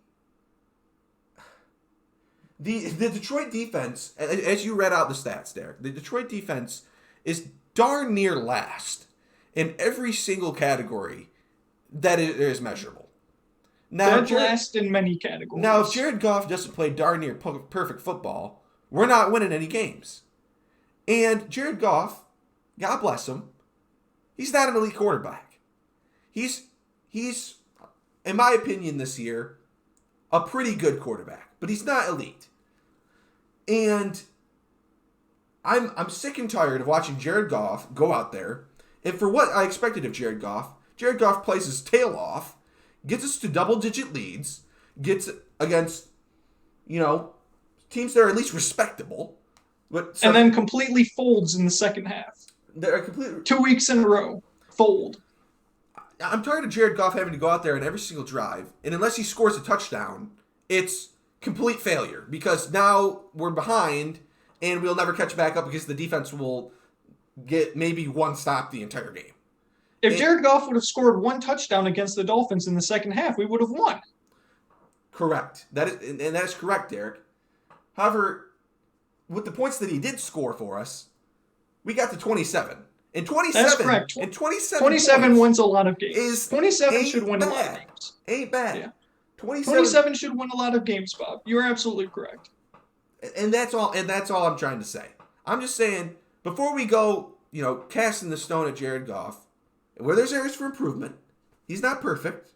Detroit defense, as you read out the stats, Derek, the Detroit defense is darn near last in every single category that is measurable. Now, last in many categories. Now, if Jared Goff doesn't play darn near perfect football, we're not winning any games. And Jared Goff, God bless him, he's not an elite quarterback. He's in my opinion this year, a pretty good quarterback, but he's not elite. And I'm sick and tired of watching Jared Goff go out there, and for what I expected of Jared Goff plays his tail off, gets us to double-digit leads, gets against, teams that are at least respectable. And then completely folds in the second half. They're completely 2 weeks in a row. Fold. I'm tired of Jared Goff having to go out there in every single drive, and unless he scores a touchdown, it's complete failure because now we're behind and we'll never catch back up because the defense will get maybe one stop the entire game. If Jared Goff would have scored one touchdown against the Dolphins in the second half, we would have won. Correct. That is correct, Derek. However, with the points that he did score for us, we got to 27. And 27, that's correct. And 27 wins a lot of games. 27 should win a lot of games. Ain't bad. Yeah. 27 should win a lot of games, Bob. You're absolutely correct. And that's all I'm trying to say. I'm just saying, before we go, casting the stone at Jared Goff, where there's areas for improvement, he's not perfect.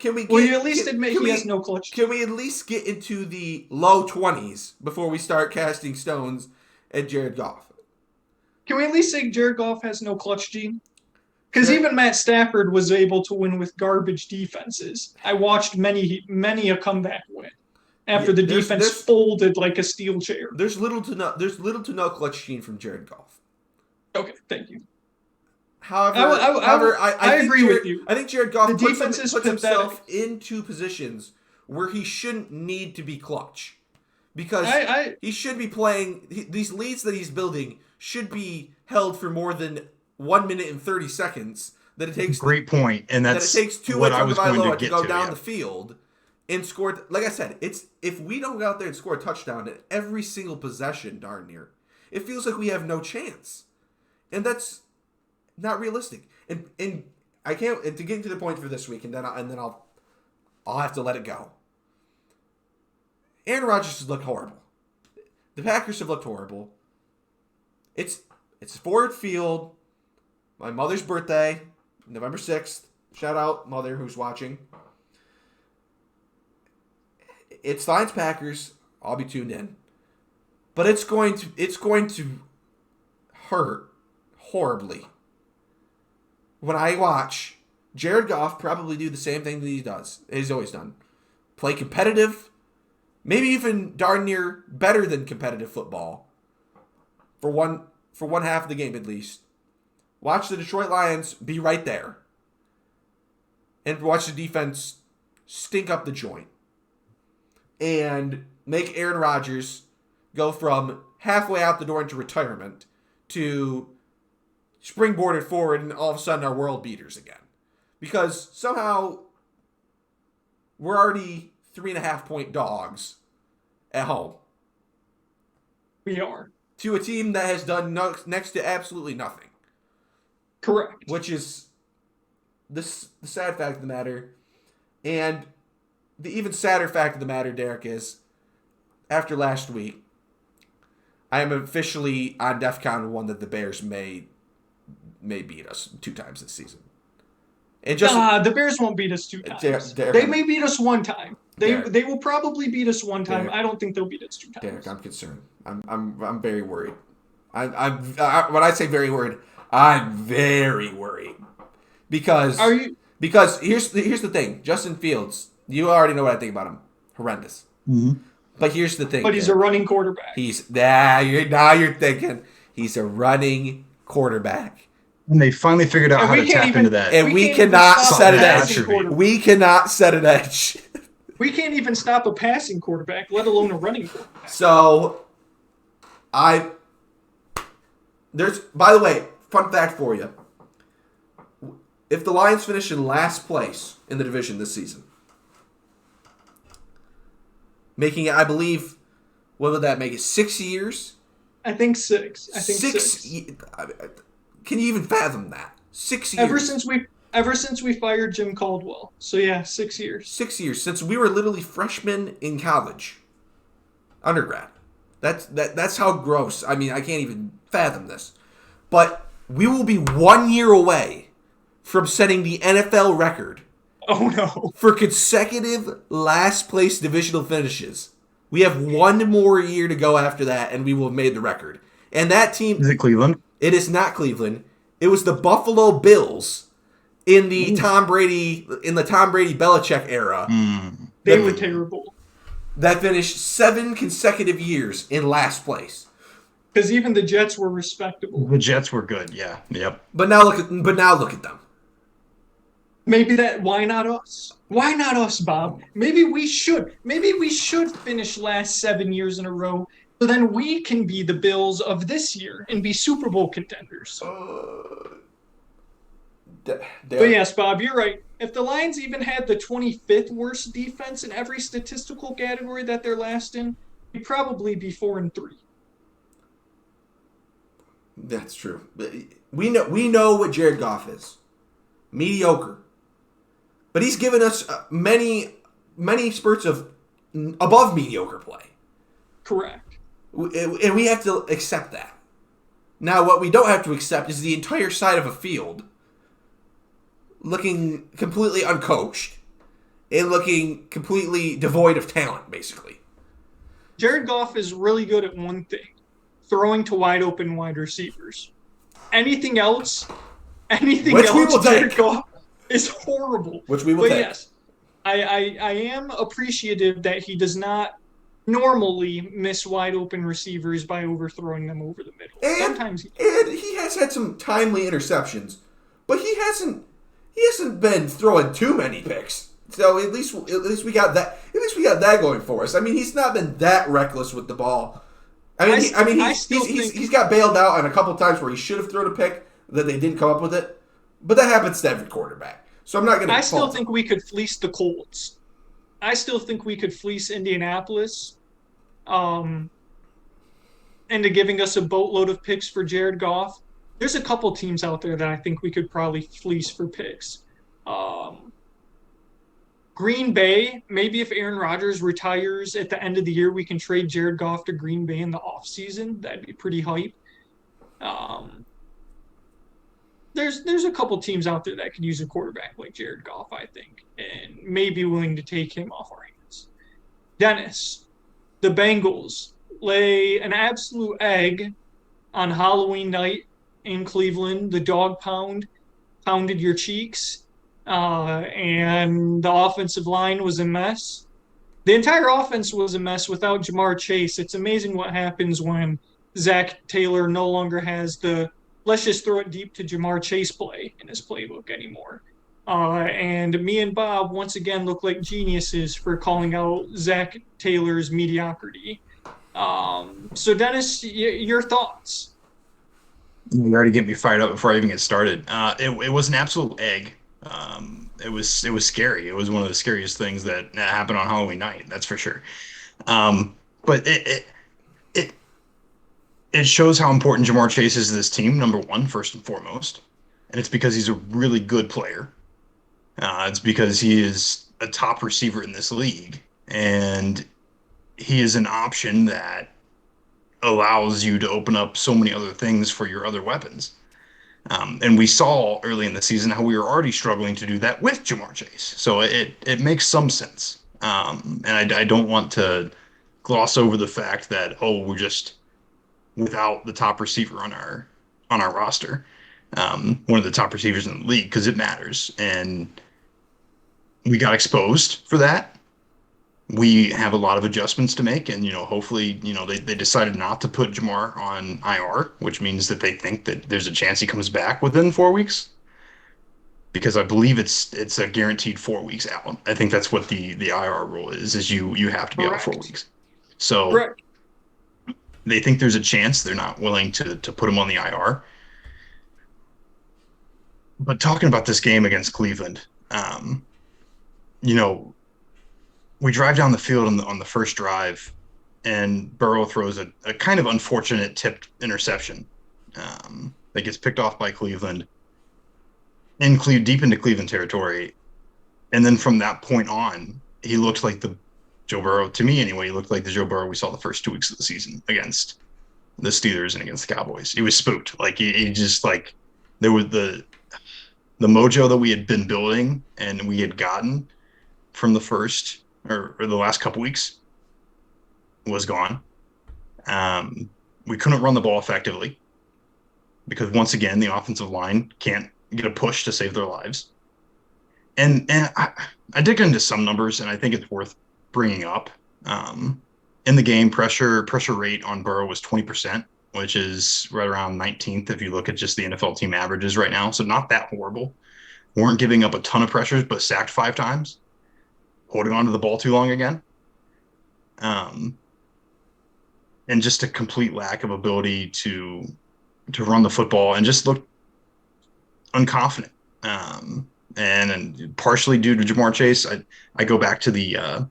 You at least admit he has no clutch? Can we at least get into the low 20s before we start casting stones and Jared Goff. Can we at least say Jared Goff has no clutch gene? Because Sure. even Matt Stafford was able to win with garbage defenses. I watched many a comeback win after Yeah, the there's- defense there's- folded like a steel chair. There's little to no clutch gene from Jared Goff. Okay, thank you. However, I think agree with you. I think Jared Goff The puts defense is himself pathetic. into positions where he shouldn't need to be clutch, because I he should be playing. These leads that he's building should be held for more than 1 minute and 30 seconds. That it takes Great point, and that that's it takes Tua what I was going to Tagovailoa to get go to. down Yeah. the field and score. Like I said, it's if we don't go out there and score a touchdown at every single possession, darn near, it feels like we have no chance, and that's not realistic. And I can't to get to the point for this week, and then I'll have to let it go. Aaron Rodgers has looked horrible. The Packers have looked horrible. It's Ford Field. My mother's birthday, November 6th. Shout out, mother, who's watching. It's Lions Packers. I'll be tuned in. But it's going to hurt horribly when I watch Jared Goff probably do the same thing that he's always done. Play competitive, maybe even darn near better than competitive football for one half of the game at least. Watch the Detroit Lions be right there. And watch the defense stink up the joint. And make Aaron Rodgers go from halfway out the door into retirement to springboarded forward, and all of a sudden our world beaters again. Because somehow we're already 3.5-point dogs at home we are to a team that has done next to absolutely nothing. correct. Which is the sad fact of the matter. And the even sadder fact of the matter, Derek, is after last week, I am officially on DEFCON 1 that the Bears may beat us 2 times this season. And just The Bears won't beat us 2 times. Derek, They may beat us 1 time. Derek. They will probably beat us 1 time. Derek. I don't think they'll beat us 2 times. Derek, I'm concerned. I'm very worried. When I say very worried, I'm very worried because Are you? because here's the thing. Justin Fields, you already know what I think about him. Horrendous. Mm-hmm. But here's the thing. But he's a running quarterback. Now you're thinking he's a running quarterback. And they finally figured out And how we to can't tap even- into that. And we can't even cannot stop set a an passing edge. quarterback. We cannot set an edge. We can't even stop a passing quarterback, let alone a running quarterback. So, by the way, fun fact for you. If the Lions finish in last place in the division this season, making it, I believe, what would that make it, 6 years? I think 6. I think 6. Can you even fathom that? 6 years. Ever since we fired Jim Caldwell. So yeah, 6 years. 6 years since we were literally freshmen in college, undergrad. That's how gross. I mean, I can't even fathom this. But we will be 1 year away from setting the NFL record Oh no. for consecutive last place divisional finishes. We have 1 more year to go after that, and we will have made the record. And that team, Is it Cleveland? it is not Cleveland. It was the Buffalo Bills in the Tom Brady Belichick era. They were terrible. That finished 7 consecutive years in last place. Because even the Jets were respectable. The Jets were good. Yeah. Yep. But now look at them. Why not us? Why not us, Bob? Maybe we should finish last 7 years in a row, so then we can be the Bills of this year and be Super Bowl contenders. But yes, Bob, you're right. If the Lions even had the 25th worst defense in every statistical category that they're last in, we'd probably be 4-3. That's true. We know what Jared Goff is. Mediocre. But he's given us many spurts of above mediocre play. Correct. And we have to accept that. Now, what we don't have to accept is the entire side of a field looking completely uncoached and looking completely devoid of talent, basically. Jared Goff is really good at one thing: throwing to wide open wide receivers. Anything else, Which we will Jared take. Goff is horrible. Which we will But take. yes, I am appreciative that he does not normally miss wide open receivers by overthrowing them over the middle. Sometimes and he has had some timely interceptions, but he hasn't been throwing too many picks. So at least we got that. At least we got that going for us. I mean, he's not been that reckless with the ball. He's got bailed out on a couple times where he should have thrown a pick that they didn't come up with it, but that happens to every quarterback. So I'm not going to. I still think we could fleece the Colts. I still think we could fleece Indianapolis into giving us a boatload of picks for Jared Goff. There's a couple teams out there that I think we could probably fleece for picks. Green Bay, maybe if Aaron Rodgers retires at the end of the year, we can trade Jared Goff to Green Bay in the offseason. That'd be pretty hype. There's a couple teams out there that could use a quarterback like Jared Goff, I think, and may be willing to take him off our hands. Dennis, the Bengals lay an absolute egg on Halloween night in Cleveland. The dog pounded your cheeks, and the offensive line was a mess. The entire offense was a mess without Ja'Marr Chase. It's amazing what happens when Zach Taylor no longer has the let's just throw it deep to Ja'Marr Chase play in his playbook anymore. And me and Bob once again look like geniuses for calling out Zach Taylor's mediocrity. So Dennis, your thoughts? You already get me fired up before I even get started. It was an absolute egg. It was scary. It was one of the scariest things that happened on Halloween night. That's for sure. But it shows how important Ja'Marr Chase is to this team, number one, first and foremost. And it's because he's a really good player. It's because he is a top receiver in this league. And he is an option that allows you to open up so many other things for your other weapons. And we saw early in the season how we were already struggling to do that with Ja'Marr Chase. So it makes some sense. And I don't want to gloss over the fact that, we're just without the top receiver on our roster, one of the top receivers in the league, because it matters. And we got exposed for that. We have a lot of adjustments to make, and hopefully, they decided not to put Ja'Marr on IR, which means that they think that there's a chance he comes back within 4 weeks, because I believe it's a guaranteed 4 weeks out. I think that's what the IR rule is you have to be out 4 weeks. So Correct. They think there's a chance. They're not willing to put him on the IR. But talking about this game against Cleveland, we drive down the field on the first drive, and Burrow throws a kind of unfortunate tipped interception that gets picked off by Cleveland deep into Cleveland territory. And then from that point on, he looked like the Joe Burrow, to me anyway, he looked like the Joe Burrow we saw the first 2 weeks of the season against the Steelers and against the Cowboys. He was spooked. Like he just like there was the mojo that we had been building and we had gotten from the first or the last couple weeks was gone. We couldn't run the ball effectively because once again, the offensive line can't get a push to save their lives. And I dig into some numbers, and I think it's worth bringing up. In the game, pressure rate on Burrow was 20%, which is right around 19th if you look at just the NFL team averages right now. So not that horrible. Weren't giving up a ton of pressures, but sacked 5 times. Holding on to the ball too long again. And just a complete lack of ability to run the football and just look unconfident. And partially due to Ja'Marr Chase, I go back to the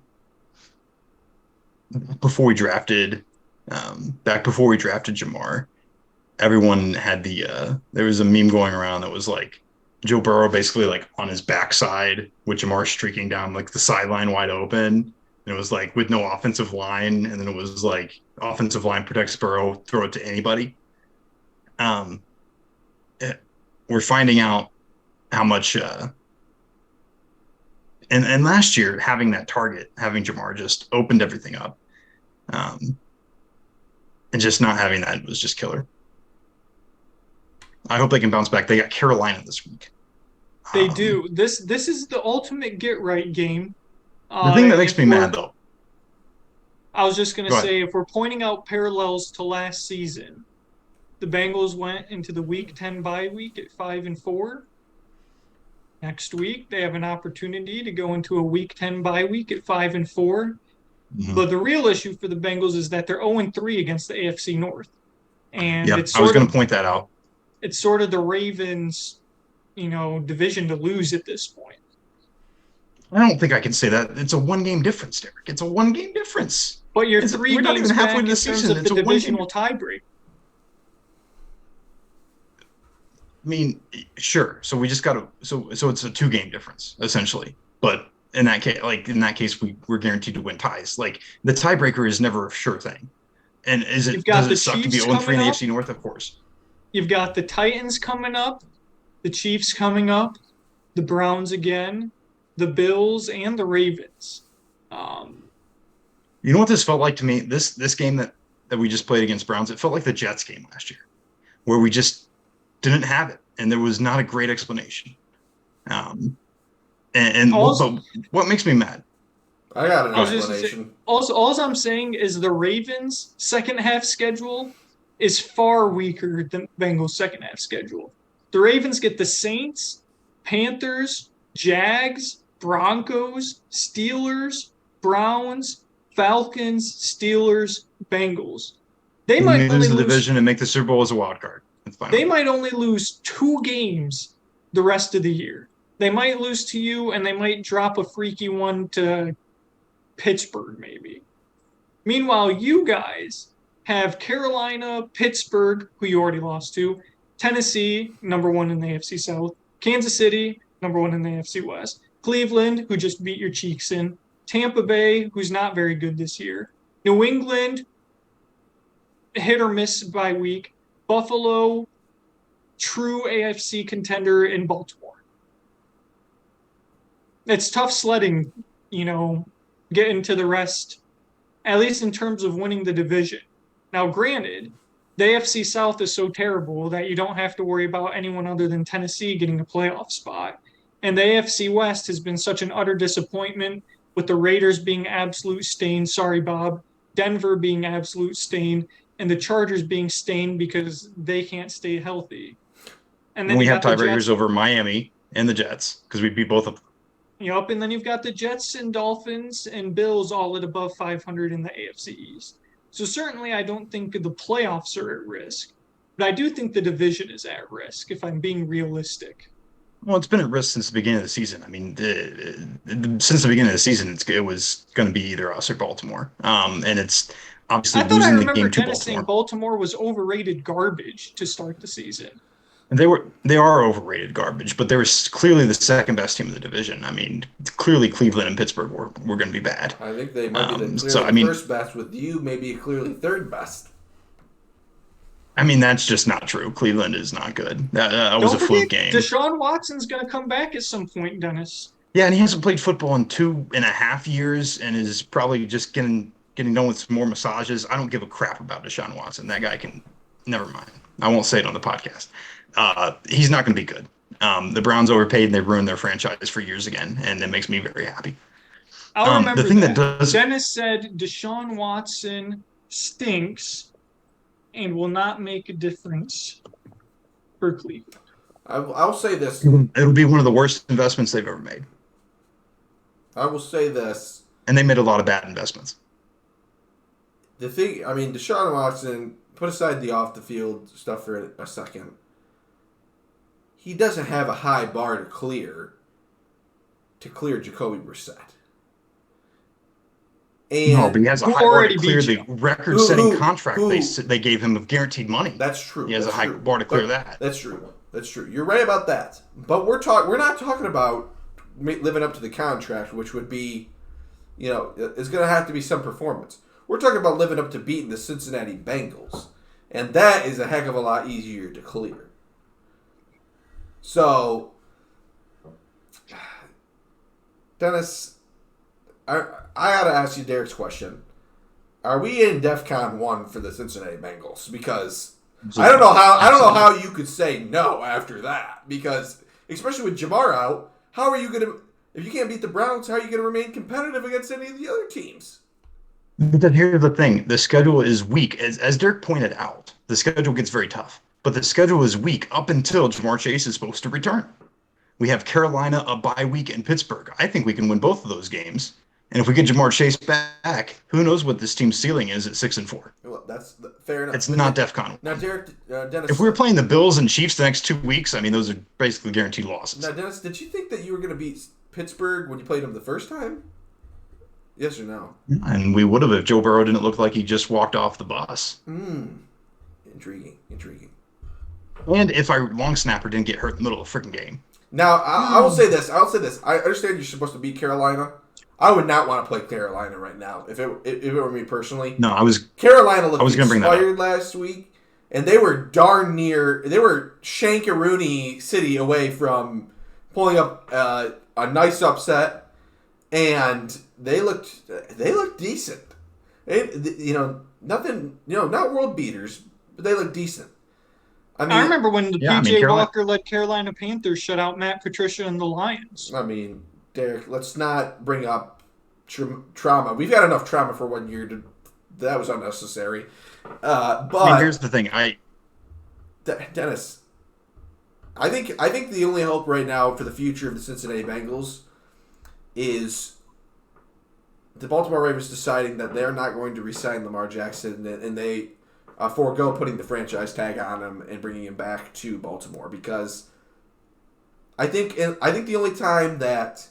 before we drafted Ja'Marr, everyone had there was a meme going around that was like Joe Burrow basically like on his backside with Ja'Marr streaking down like the sideline wide open. And it was like with no offensive line, and then it was like offensive line protects Burrow, throw it to anybody. We're finding out how much and last year having that target, having Ja'Marr just opened everything up. And And just not having that was just killer. I hope they can bounce back. They got Carolina this week. They do. This is the ultimate get right game. The thing that makes if me we're- mad, though. I was just going Go to ahead. say, if we're pointing out parallels to last season, the Bengals went into the Week 10 bye week at 5-4. Next week, they have an opportunity to go into a Week 10 bye week at 5-4. Mhm. But the real issue for the Bengals is that they're 0-3 against the AFC North, and Yeah, it's I was sort going of to point that out. it's sort of the Ravens, division to lose at this point. I don't think I can say that. It's a one-game difference, Derek. It's a one-game difference. But you're It's- 3 we're not games even halfway back to the in terms season. of It's the a one-game divisional tiebreak. I mean, sure. So we just got to. So it's a 2-game difference essentially. But in that case, we're guaranteed to win ties. Like the tiebreaker is never a sure thing. And You've got does the it suck to be Chiefs 0-3 in the coming up. AFC North? Of course. You've got the Titans coming up, the Chiefs coming up, the Browns again, the Bills, and the Ravens. You know what this felt like to me? This game that we just played against Browns, it felt like the Jets game last year, where we just didn't have it, and there was not a great explanation. But what makes me mad? I got an I was just gonna say- explanation. Also, all I'm saying is the Ravens' second half schedule is far weaker than Bengals' second half schedule. The Ravens get the Saints, Panthers, Jags, Broncos, Steelers, Browns, Falcons, Steelers, Bengals. They We might only lose the lose. division and make the Super Bowl as a wild card. That's fine. They might only lose 2 games the rest of the year. They might lose to you, and they might drop a freaky one to Pittsburgh, maybe. Meanwhile, you guys have Carolina, Pittsburgh, who you already lost to, Tennessee, number 1 in the AFC South, Kansas City, number 1 in the AFC West, Cleveland, who just beat your cheeks in, Tampa Bay, who's not very good this year, New England, hit or miss by week, Buffalo, true AFC contender in Baltimore. It's tough sledding, getting to the rest, at least in terms of winning the division. Now, granted, the AFC South is so terrible that you don't have to worry about anyone other than Tennessee getting a playoff spot. And the AFC West has been such an utter disappointment, with the Raiders being absolute stain. Sorry, Bob. Denver being absolute stain, and the Chargers being stained because they can't stay healthy. And then we you have got the tiebreakers Jets. over Miami and the Jets because we beat both of them. Yep, and then you've got the Jets and Dolphins and Bills all at above 500 in the AFC East. So certainly I don't think the playoffs are at risk, but I do think the division is at risk, if I'm being realistic. Well, it's been at risk since the beginning of the season. I mean, since the beginning of the season, it was going to be either us or Baltimore. And it's obviously I thought I losing the remember game to Dennis saying Baltimore. Baltimore was overrated garbage to start the season. And they are overrated garbage, but they were clearly the second best team in the division. I mean, clearly Cleveland and Pittsburgh were going to be bad. I think they might be the clearly first best, with you maybe clearly third best. I mean, that's just not true. Cleveland is not good. That was a fluke game. Deshaun Watson's going to come back at some point, Dennis. Yeah, and he hasn't played football in 2.5 years and is probably just getting done with some more massages. I don't give a crap about Deshaun Watson. That guy can – never mind. I won't say it on the podcast. He's not going to be good. The Browns overpaid and they ruined their franchise for years again, and it makes me very happy. I'll remember the thing that. Dennis said Deshaun Watson stinks and will not make a difference for Cleveland. I'll say this. It'll be one of the worst investments they've ever made. I will say this. And they made a lot of bad investments. The thing, I mean, Deshaun Watson, put aside the off-the-field stuff for a second. He doesn't have a high bar to clear Jacoby Brissett. And No, but he has a high bar to clear the record-setting contract they gave him of guaranteed money. That's true. He has a high bar to clear that. That's true. That's true. You're right about that. But we're not talking about living up to the contract, which would be, it's going to have to be some performance. We're talking about living up to beating the Cincinnati Bengals, and that is a heck of a lot easier to clear. So, Dennis, I gotta ask you Derek's question. are we in DEFCON 1 for the Cincinnati Bengals? Because I don't know how you could say no after that. Because especially with Jamar out, how are you going to, if you can't beat the Browns, how are you going to remain competitive against any of the other teams? But then here's the thing: the schedule is weak. As Dirk pointed out, the schedule gets very tough. But the schedule is weak up until Jamar Chase is supposed to return. We have Carolina, a bye week, and Pittsburgh. I think we can win both of those games. And if we get Jamar Chase back, who knows what this team's ceiling is at 6-4? Well, that's fair enough. It's not DEFCON. Now, Dennis, if we were playing the Bills and Chiefs the next 2 weeks, I mean, those are basically guaranteed losses. Now, Dennis, did you think that you were going to beat Pittsburgh when you played them the first time? Yes or no? And we would have if Joe Burrow didn't look like he just walked off the bus. Intriguing. And if our long snapper didn't get hurt in the middle of the freaking game. Now, I will say this. I understand you're supposed to beat Carolina. I would not want to play Carolina right now if it were me personally. No, Carolina looked inspired last week, and they were darn near. They were Shankaroonie City away from pulling up a nice upset, and they looked decent. Nothing. Not world beaters, but they looked decent. I remember when the PJ Walker-led Carolina Panthers shut out Matt Patricia and the Lions. I mean, Derek, let's not bring up trauma. We've had enough trauma for 1 year. That was unnecessary. But here's the thing. Dennis, I think the only hope right now for the future of the Cincinnati Bengals is the Baltimore Ravens deciding that they're not going to re-sign Lamar Jackson, and they forego putting the franchise tag on him and bringing him back to Baltimore, because I think the only time that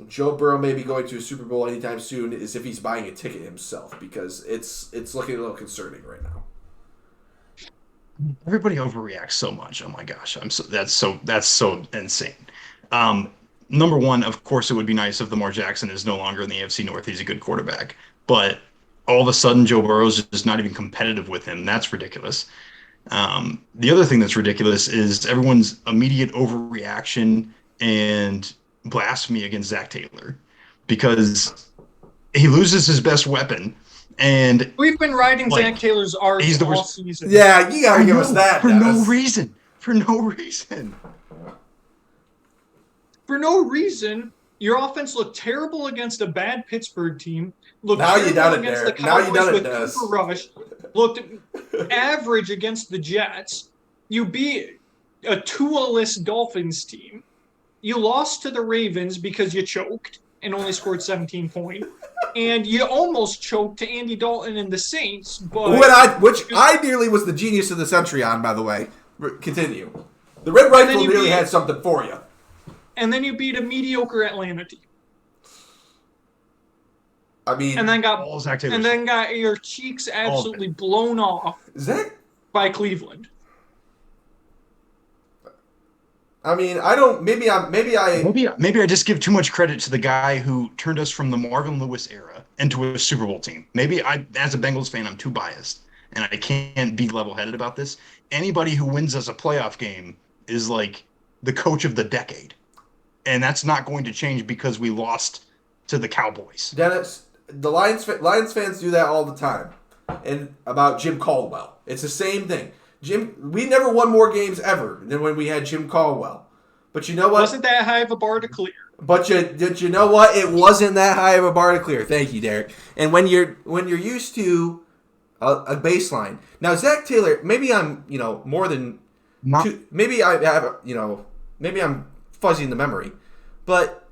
Joe Burrow may be going to a Super Bowl anytime soon is if he's buying a ticket himself, because it's looking a little concerning right now. Everybody overreacts so much. Oh my gosh, that's so insane. Number one, of course, it would be nice if Lamar Jackson is no longer in the AFC North. He's a good quarterback, but all of a sudden Joe Burrow's just not even competitive with him. That's ridiculous. The other thing that's ridiculous is everyone's immediate overreaction and blasphemy against Zach Taylor, because he loses his best weapon. And we've been riding Zach Taylor's arc all season. Yeah, you gotta give us that. For no reason. For no reason. Your offense looked terrible against a bad Pittsburgh team. Now you done it, Derek. Now you done it, Dennis. Rush. Looked average against the Jets. You beat a Tua-less Dolphins team. You lost to the Ravens because you choked and only scored 17 points. And you almost choked to Andy Dalton and the Saints. But which I nearly was the genius of the century on, by the way. Continue. The Red Rifle really had something for you. And then you beat a mediocre Atlanta team. I mean, and then got your cheeks absolutely blown off by Cleveland. I mean, I don't. Maybe I just give too much credit to the guy who turned us from the Marvin Lewis era into a Super Bowl team. Maybe as a Bengals fan, I'm too biased and I can't be level-headed about this. Anybody who wins us a playoff game is like the coach of the decade, and that's not going to change because we lost to the Cowboys. Dennis, the Lions fans do that all the time, and about Jim Caldwell, it's the same thing. We never won more games ever than when we had Jim Caldwell. But you know what? Wasn't that high of a bar to clear? But you know what? It wasn't that high of a bar to clear. Thank you, Derek. And when you're used to a baseline. Now, Zach Taylor, maybe I'm more than maybe I have maybe I'm fuzzy in the memory, but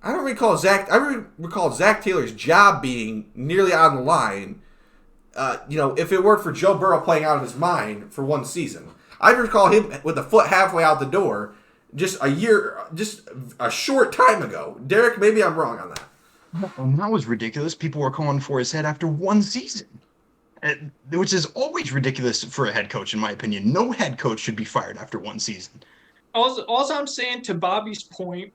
I don't recall Zach. I recall Zach Taylor's job being nearly on the line. If it weren't for Joe Burrow playing out of his mind for one season, I recall him with a foot halfway out the door just a short time ago. Derek, maybe I'm wrong on that. Well, that was ridiculous. People were calling for his head after one season, which is always ridiculous for a head coach, in my opinion. No head coach should be fired after one season. All I'm saying, to Bobby's point,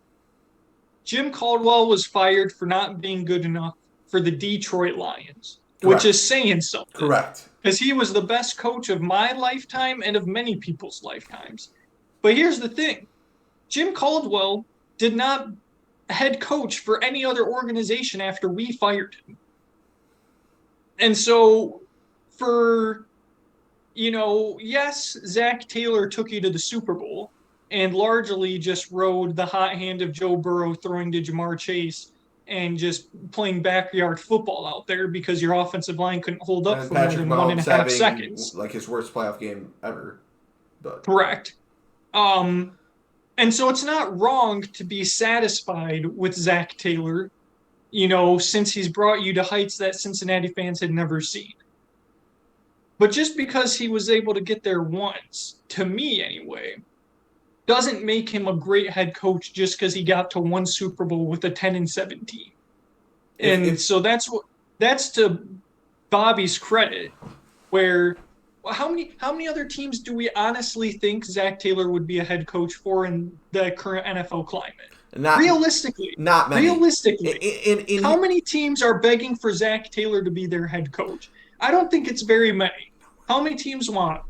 Jim Caldwell was fired for not being good enough for the Detroit Lions. Correct. Which is saying something. Correct. Because he was the best coach of my lifetime and of many people's lifetimes. But here's the thing. Jim Caldwell did not head coach for any other organization after we fired him. And so for, yes, Zach Taylor took you to the Super Bowl and largely just rode the hot hand of Joe Burrow throwing to Jamar Chase and just playing backyard football out there because your offensive line couldn't hold up And for more Patrick than one and Mahomes a half having seconds. like his worst playoff game ever. But Correct. Um, and so it's not wrong to be satisfied with Zach Taylor, since he's brought you to heights that Cincinnati fans had never seen. But just because he was able to get there once, to me anyway, doesn't make him a great head coach just because he got to one Super Bowl with a 10-7 team. And if so that's to Bobby's credit, where how many other teams do we honestly think Zach Taylor would be a head coach for in the current NFL climate? not Realistically, not many. how many teams are begging for Zach Taylor to be their head coach? I don't think it's very many. How many teams want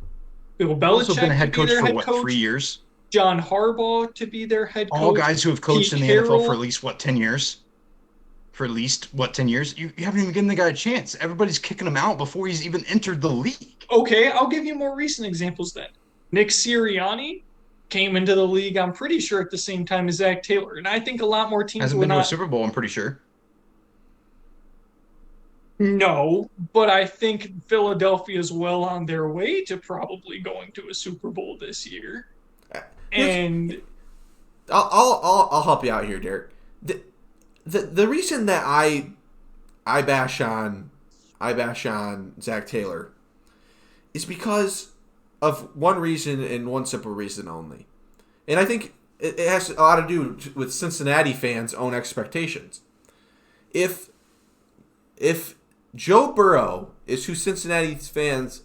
Bill Also been a Belichick to head be coach their for head what, coach, 3 years? John Harbaugh to be their head All coach, guys who have coached Pete in the NFL for Carroll? at least what, 10 years? For at least what, 10 years? You haven't even given the guy a chance. Everybody's kicking him out before he's even entered the league. Okay, I'll give you more recent examples then. Nick Sirianni came into the league, I'm pretty sure, at the same time as Zach Taylor. And I think a lot more teams Hasn't were been to a not. Super Bowl, I'm pretty sure. No, but I think Philadelphia is well on their way to probably going to a Super Bowl this year. And I'll help you out here, Derek. The reason that I bash on Zach Taylor is because of one reason and one simple reason only, and I think it has a lot to do with Cincinnati fans' own expectations. If Joe Burrow is who Cincinnati fans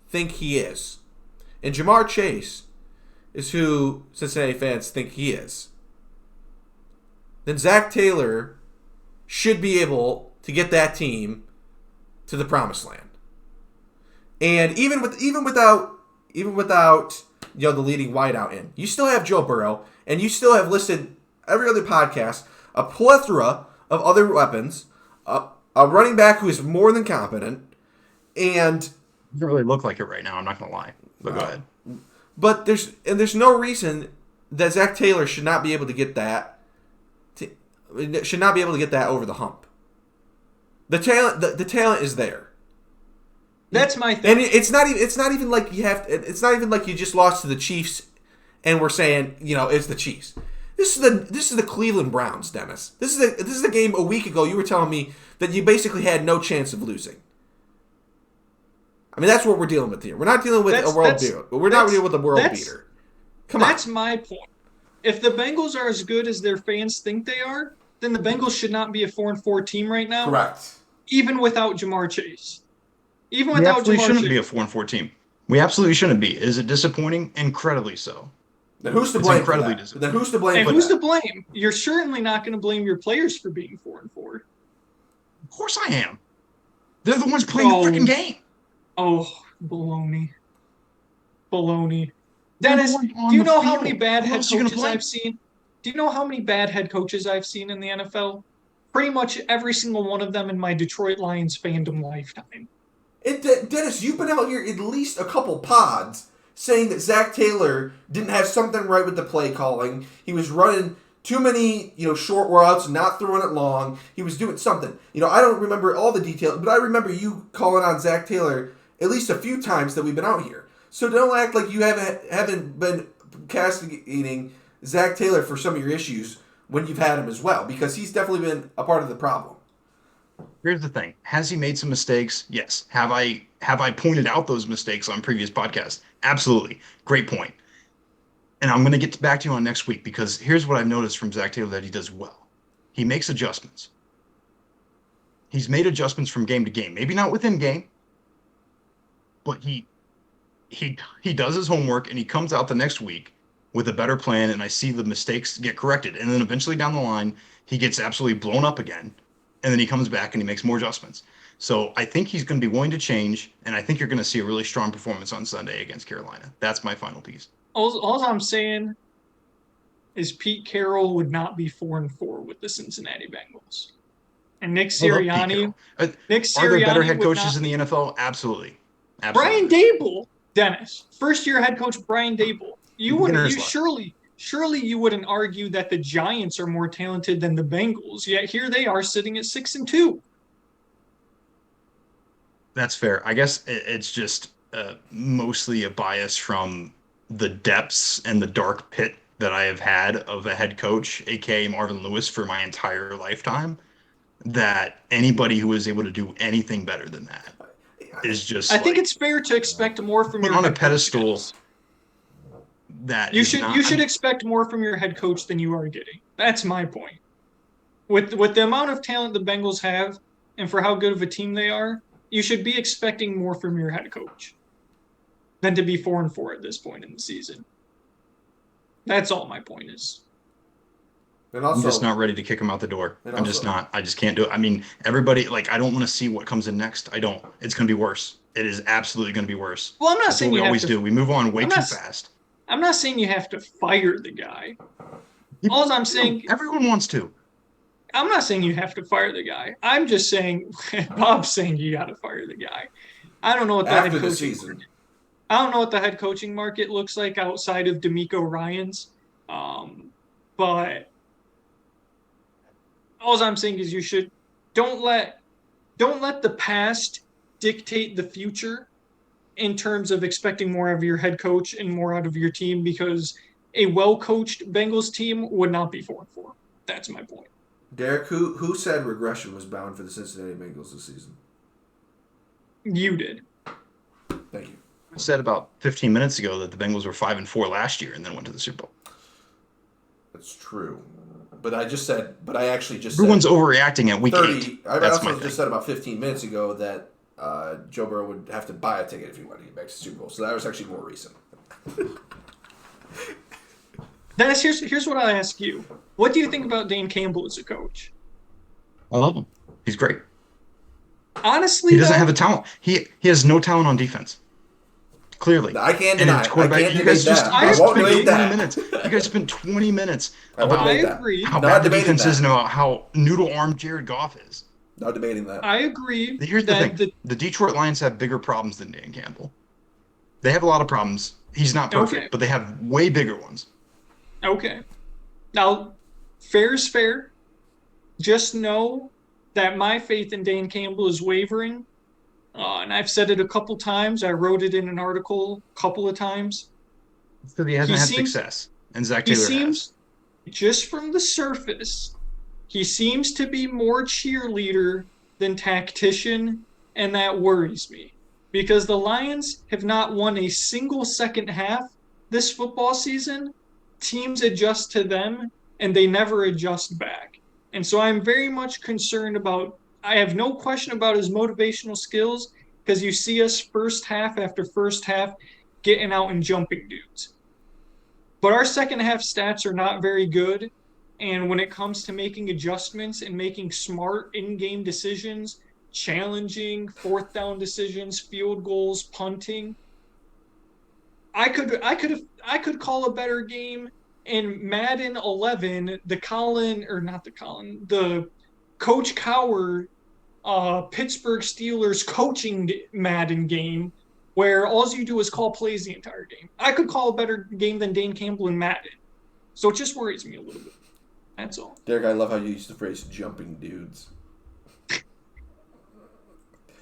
think he is, and Jamar Chase is who Cincinnati fans think he is, then Zach Taylor should be able to get that team to the promised land. And even without the leading wideout in, you still have Joe Burrow, and you still have listed every other podcast a plethora of other weapons, a running back who is more than competent, and It doesn't really look like it right now, I'm not going to lie. But go ahead. but there's no reason that Zach Taylor should not be able to get that over the hump. The talent is there. that's my thing. And it's not even like you just lost to the Chiefs and we're saying, it's the Chiefs. This is the Cleveland Browns, Dennis. This is the game a week ago you were telling me that you basically had no chance of losing. I mean, that's what we're dealing with here. We're not dealing with a world beater. We're not dealing with a world beater. Come on. That's my point. If the Bengals are as good as their fans think they are, then the Bengals should not be a 4-4 team right now. Correct. Even without Jamar Chase. Even We without absolutely Jamar shouldn't Chase. be a 4-4 team. We absolutely shouldn't be. Is it disappointing? Incredibly so. Then who's to It's blame? incredibly For that? disappointing. Then who's to blame? And for who's that? to blame? You're certainly not going to blame your players for being 4-4. Of course I am. They're the ones playing Oh. the freaking game. Oh, baloney. Baloney. They're the Dennis, ones on do you the know how field. many bad Who head else are you gonna coaches blame? I've seen? Do you know how many bad head coaches I've seen in the NFL? Pretty much every single one of them in my Detroit Lions fandom lifetime. Dennis, you've been out here at least a couple pods saying that Zach Taylor didn't have something right with the play calling. He was running too many, short routes, not throwing it long. He was doing something. I don't remember all the details, but I remember you calling on Zach Taylor at least a few times that we've been out here. So don't act like you haven't been castigating Zach Taylor for some of your issues when you've had him as well, because he's definitely been a part of the problem. Here's the thing. Has he made some mistakes? Yes. Have I pointed out those mistakes on previous podcasts? Absolutely. Great point. And I'm going to get back to you on next week, because here's what I've noticed from Zach Taylor that he does well. He makes adjustments. He's made adjustments from game to game. Maybe not within game, but he does his homework and he comes out the next week with a better plan, and I see the mistakes get corrected. And then eventually down the line, he gets absolutely blown up again. And then he comes back and he makes more adjustments. So I think he's going to be willing to change, and I think you're going to see a really strong performance on Sunday against Carolina. That's my final piece. All I'm saying is Pete Carroll would not be 4-4 with the Cincinnati Bengals. And Nick I love Sirianni. Pico. Nick Are there better Sirianni head would coaches not. in the NFL? Absolutely. Brian Dable, Dennis, first-year head coach Brian Dable. Beginner's luck. Surely you wouldn't argue that the Giants are more talented than the Bengals. Yet here they are sitting at 6-2. That's fair. I guess it's just mostly a bias from the depths and the dark pit that I have had of a head coach, aka Marvin Lewis, for my entire lifetime. That anybody who is able to do anything better than that is just. I think it's fair to expect more from put your on a head coach, pedestal. Dennis. That You is should not- you should expect more from your head coach than you are getting. That's my point. With the amount of talent the Bengals have, and for how good of a team they are, you should be expecting more from your head coach than to be 4-4 at this point in the season. That's all my point is. And I'm also, just not ready to kick him out the door. And I'm just also- not. I just can't do it. I mean, everybody, like, I don't want to see what comes in next. I don't. It's going to be worse. It is absolutely going to be worse. Well, I'm not That's saying what we you have always to. do. We move on way I'm too not- fast. I'm not saying you have to fire the guy. All I'm saying, Everyone wants to. I'm not saying you have to fire the guy. I'm just saying, Bob's saying you got to fire the guy. I don't know what the after head the coaching season. I don't know what the head coaching market looks like outside of D'Amico Ryans, but all I'm saying is you should don't let the past dictate the future in terms of expecting more of your head coach and more out of your team, because a well-coached Bengals team would not be 4-4. That's my point. Derek, who said regression was bound for the Cincinnati Bengals this season? You did. Thank you. I said about 15 minutes ago that the Bengals were 5-4 last year and then went to the Super Bowl. That's true. But I actually just Everyone's said overreacting at week 8. I That's also my just thing. said about 15 minutes ago that Joe Burrow would have to buy a ticket if he wanted to get back to the Super Bowl. So that was actually more recent. Dennis, here's what I ask you. What do you think about Dan Campbell as a coach? I love him. He's great. Honestly, He doesn't though, have a talent. He has no talent on defense. Clearly. I can't And deny. it's I quarterback. can't You debate guys just that. I I won't agree. debate 20 that. minutes. You guys spent 20 minutes I won't about debate I that. agree. how Not bad the debating defense that. is and about how noodle armed Jared Goff is. Not debating that. I agree. Here's the that thing. The Detroit Lions have bigger problems than Dan Campbell. They have a lot of problems. He's not perfect, Okay. but they have way bigger ones. Okay. Now, fair is fair. Just know that my faith in Dan Campbell is wavering. And I've said it a couple times. I wrote it in an article a couple of times. So he hasn't He had seems- success. And Zach He Taylor seems, just from the surface, he seems to be more cheerleader than tactician, and that worries me. Because the Lions have not won a single second half this football season. Teams adjust to them, and they never adjust back. And so I'm very much concerned about, I have no question about his motivational skills, because you see us first half after first half getting out and jumping dudes. But our second half stats are not very good. And when it comes to making adjustments and making smart in-game decisions, challenging fourth down decisions, field goals, punting, I could call a better game in Madden 11, the Coach Cowher Pittsburgh Steelers coaching Madden game, where all you do is call plays the entire game. I could call a better game than Dan Campbell in Madden. So it just worries me a little bit. That's all. Derek, I love how you use the phrase "jumping dudes."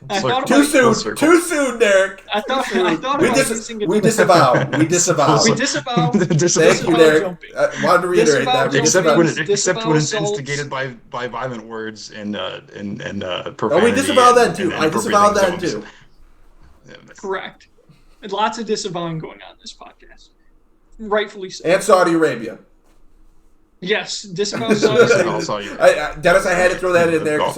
I Look, thought Too about, Full soon. circle. Too soon, Derek. I thought Too soon. about we using it. we disavow. We disavow. We disavow. Thank you, disavow Derek. jumping. I wanted to reiterate Disavow that. We jumping. except disavow. when Disavow except when it's assaults. instigated by violent words and Oh, profanity. we disavow that and too. I inappropriate disavow that things. too. Yeah, that's- Correct. And lots of disavowing going on in this podcast. Rightfully so. And Saudi Arabia. Yes, disavow Saudi I Arabia. saw you. Dennis, I had to throw that in there because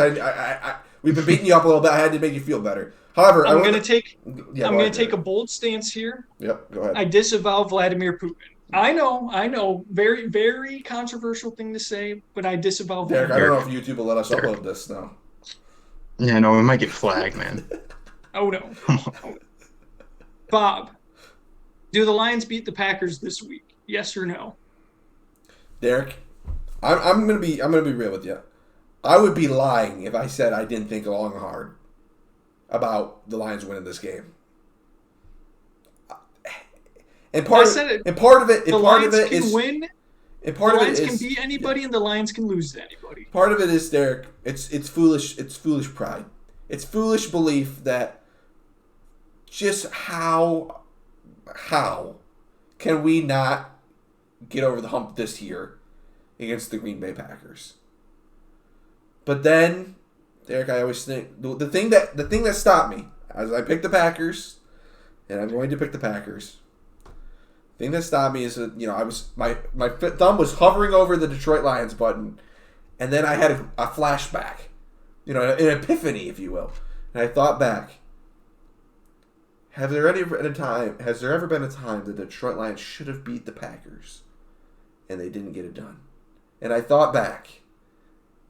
we've been beating you up a little bit. I had to make you feel better. However, I'm going to take Yeah, I'm go going ahead, to take a Derek. bold stance here. Yep, go ahead. I disavow Vladimir Putin. I know. Very, very controversial thing to say, but I disavow Derek, Vladimir. I don't know if YouTube will let us upload this now. Yeah, no, we might get flagged, man. Oh no. Bob, do the Lions beat the Packers this week? Yes or no? Derek, I'm gonna be real with you. I would be lying if I said I didn't think long and hard about the Lions winning this game. And part of it, the Lions can win. And part the of Lions it can is, beat anybody, and the Lions can lose to anybody. Part of it is, Derek. It's foolish. It's foolish pride. It's foolish belief that just how can we not get over the hump this year against the Green Bay Packers? But then, Derek, I always think the thing that stopped me as I picked the Packers, and I'm going to pick the Packers. The thing that stopped me is that I was my thumb was hovering over the Detroit Lions button, and then I had a flashback, an epiphany, if you will, and I thought back. Has there ever been a time the Detroit Lions should have beat the Packers, and they didn't get it done? And I thought back,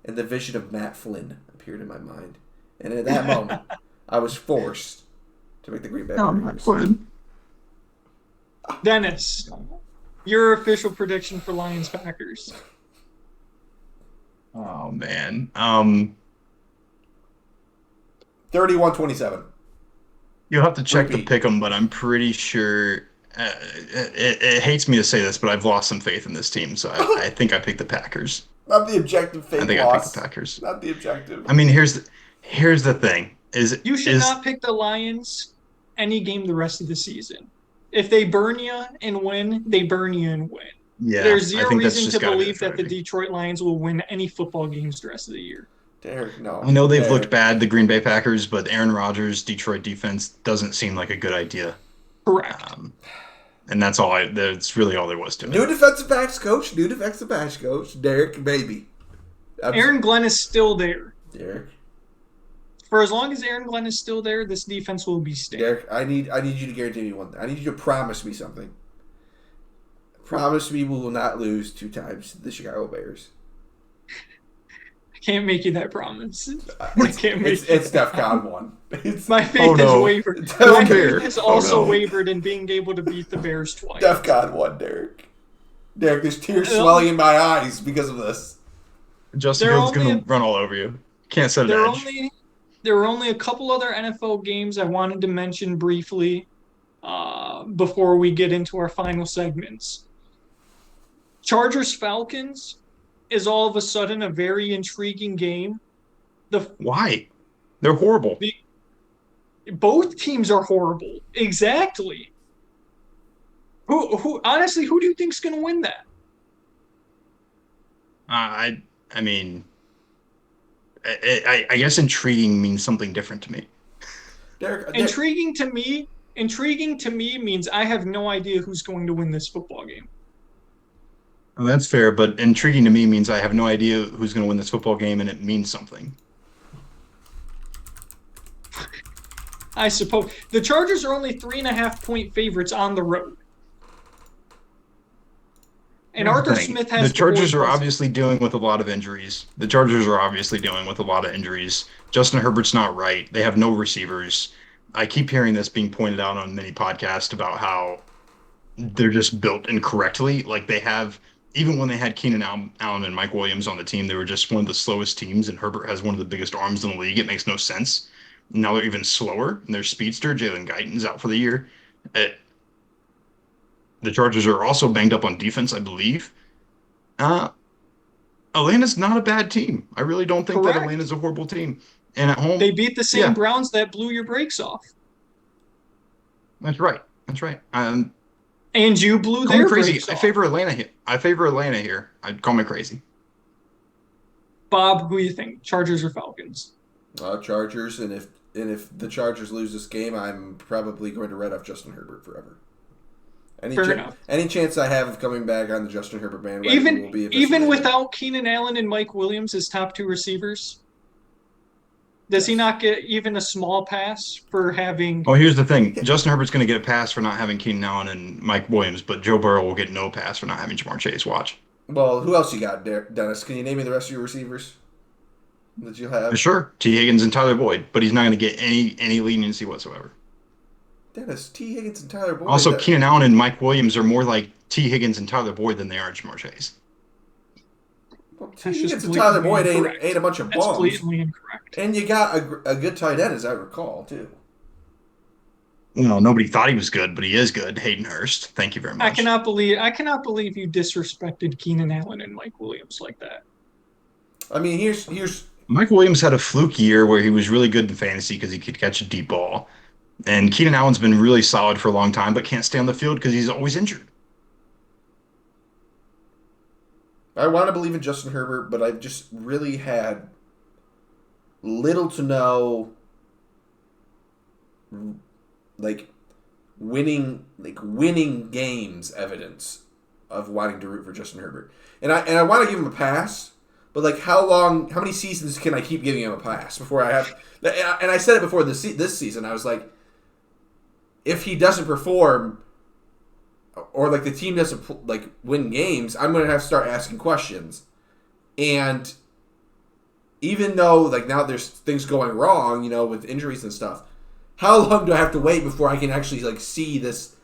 and the vision of Matt Flynn appeared in my mind, and at that moment, I was forced to make the Green Bay Packers. Dennis, your official prediction for Lions Packers. Oh man. 31-27. You'll have to check Repeat. the pick'em, but I'm pretty sure. It hates me to say this, but I've lost some faith in this team, so I think I picked the Packers. Not the objective faith I think loss. I picked the Packers. Not the objective. I mean, here's the thing: you should not pick the Lions any game the rest of the season. If they burn you and win, they burn you and win. Yeah, there's zero reason to be believe that the Detroit Lions will win any football games the rest of the year. Derek, no. I know they've looked bad, the Green Bay Packers, but Aaron Rodgers' Detroit defense doesn't seem like a good idea. Correct. And that's really all there was to it. New defensive backs coach, Derek, baby. Aaron Glenn is still there. Derek. For as long as Aaron Glenn is still there, this defense will be stable. Derek, I need you to guarantee me one thing. I need you to promise me something. Promise me we will not lose 2 times to the Chicago Bears. I can't make you that promise. It's DEFCON 1. My faith has wavered. My faith has also wavered in being able to beat the Bears twice. DEFCON 1, Derek. Derek, there's tears swelling in my eyes because of this. Justin Fields going to run all over you. Can't set an edge. There were only a couple other NFL games I wanted to mention briefly before we get into our final segments. Chargers-Falcons is all of a sudden a very intriguing game. Why? They're horrible. Both teams are horrible. Exactly. Who honestly, who do you think's going to win that? I mean, I guess intriguing means something different to me. Derek, intriguing to me means I have no idea who's going to win this football game. Well, that's fair, but intriguing to me means I have no idea who's going to win this football game, and it means something. I suppose. The Chargers are only 3.5-point favorites on the road. And Arthur Smith has the Chargers are obviously dealing with a lot of injuries. Justin Herbert's not right. They have no receivers. I keep hearing this being pointed out on many podcasts about how they're just built incorrectly. Like they have, even when they had Keenan Allen and Mike Williams on the team, they were just one of the slowest teams, and Herbert has one of the biggest arms in the league. It makes no sense. Now they're even slower, and their speedster, Jalen Guyton's out for the year. The Chargers are also banged up on defense, I believe. Atlanta's not a bad team. I really don't think that Atlanta's a horrible team. And at home, they beat the same Browns that blew your brakes off. That's right. And you blew their brakes off. I favor Atlanta here. I'd call me crazy. Bob, who do you think? Chargers or Falcons? Chargers, and if the Chargers lose this game, I'm probably going to write off Justin Herbert forever. Any chance I have of coming back on the Justin Herbert bandwagon will be even without Keenan Allen and Mike Williams as top 2 receivers. Does he not get even a small pass for having? Oh, here's the thing: Justin Herbert's going to get a pass for not having Keenan Allen and Mike Williams, but Joe Burrow will get no pass for not having Jamar Chase. Watch. Well, who else you got, Dennis? Can you name me the rest of your receivers that you have? Sure, T. Higgins and Tyler Boyd, but he's not going to get any leniency whatsoever. Dennis, T. Higgins and Tyler Boyd. Also, Keenan Allen and Mike Williams are more like T. Higgins and Tyler Boyd than they are Jamar Chase. Well, That's team just gets a Tyler blatantly Boyd incorrect. ain't a bunch of That's bums. blatantly incorrect. And you got a good tight end, as I recall, too. Nobody thought he was good, but he is good. Hayden Hurst. Thank you very I much. cannot believe you disrespected Keenan Allen and Mike Williams like that. I mean, here's Mike Williams had a fluke year where he was really good in fantasy because he could catch a deep ball. And Keenan Allen's been really solid for a long time, but can't stay on the field because he's always injured. I want to believe in Justin Herbert, but I've just really had little to no winning games evidence of wanting to root for Justin Herbert. And I want to give him a pass, but how many seasons can I keep giving him a pass before I have? And I said it before this season. I was like, if he doesn't perform, or the team doesn't win games, I'm going to have to start asking questions. And even though now there's things going wrong, with injuries and stuff, how long do I have to wait before I can actually see this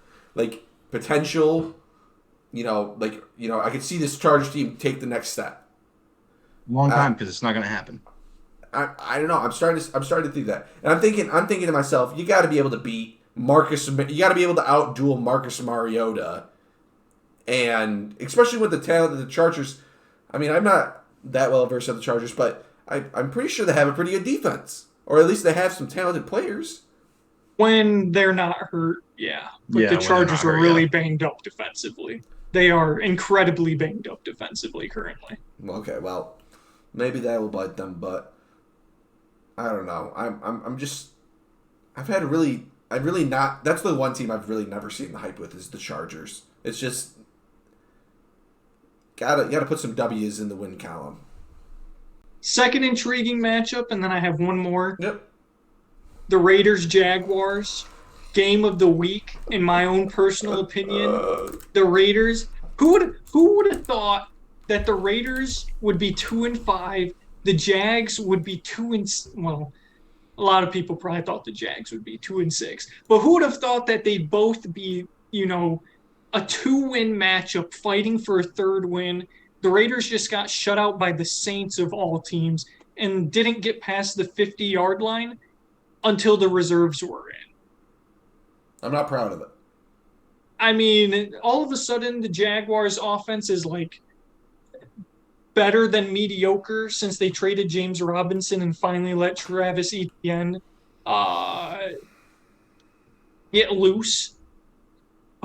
potential? I could see this Chargers team take the next step. Long time because it's not going to happen. I don't know. I'm starting to think that, and I'm thinking to myself, you got to be able to beat Marcus. You got to be able to outduel Marcus Mariota, and especially with the talent of the Chargers. I mean, I'm not that well versed at the Chargers, but I'm pretty sure they have a pretty good defense, or at least they have some talented players. When they're not hurt, yeah. But the Chargers are really banged up defensively. They are incredibly banged up defensively currently. Okay, well, maybe that will bite them, but I don't know. That's the one team I've really never seen the hype with is the Chargers. It's just gotta put some W's in the win column. Second intriguing matchup, and then I have one more. Yep. The Raiders-Jaguars. Game of the week, in my own personal opinion. The Raiders. Who would have thought that the Raiders would be 2-5, the Jags would be 2-6. Well, a lot of people probably thought the Jags would be 2-6. But who would have thought that they'd both be, a 2-win matchup fighting for a third win? The Raiders just got shut out by the Saints of all teams and didn't get past the 50-yard line until the reserves were in. I'm not proud of it. I mean, all of a sudden the Jaguars offense is better than mediocre since they traded James Robinson and finally let Travis Etienne get loose.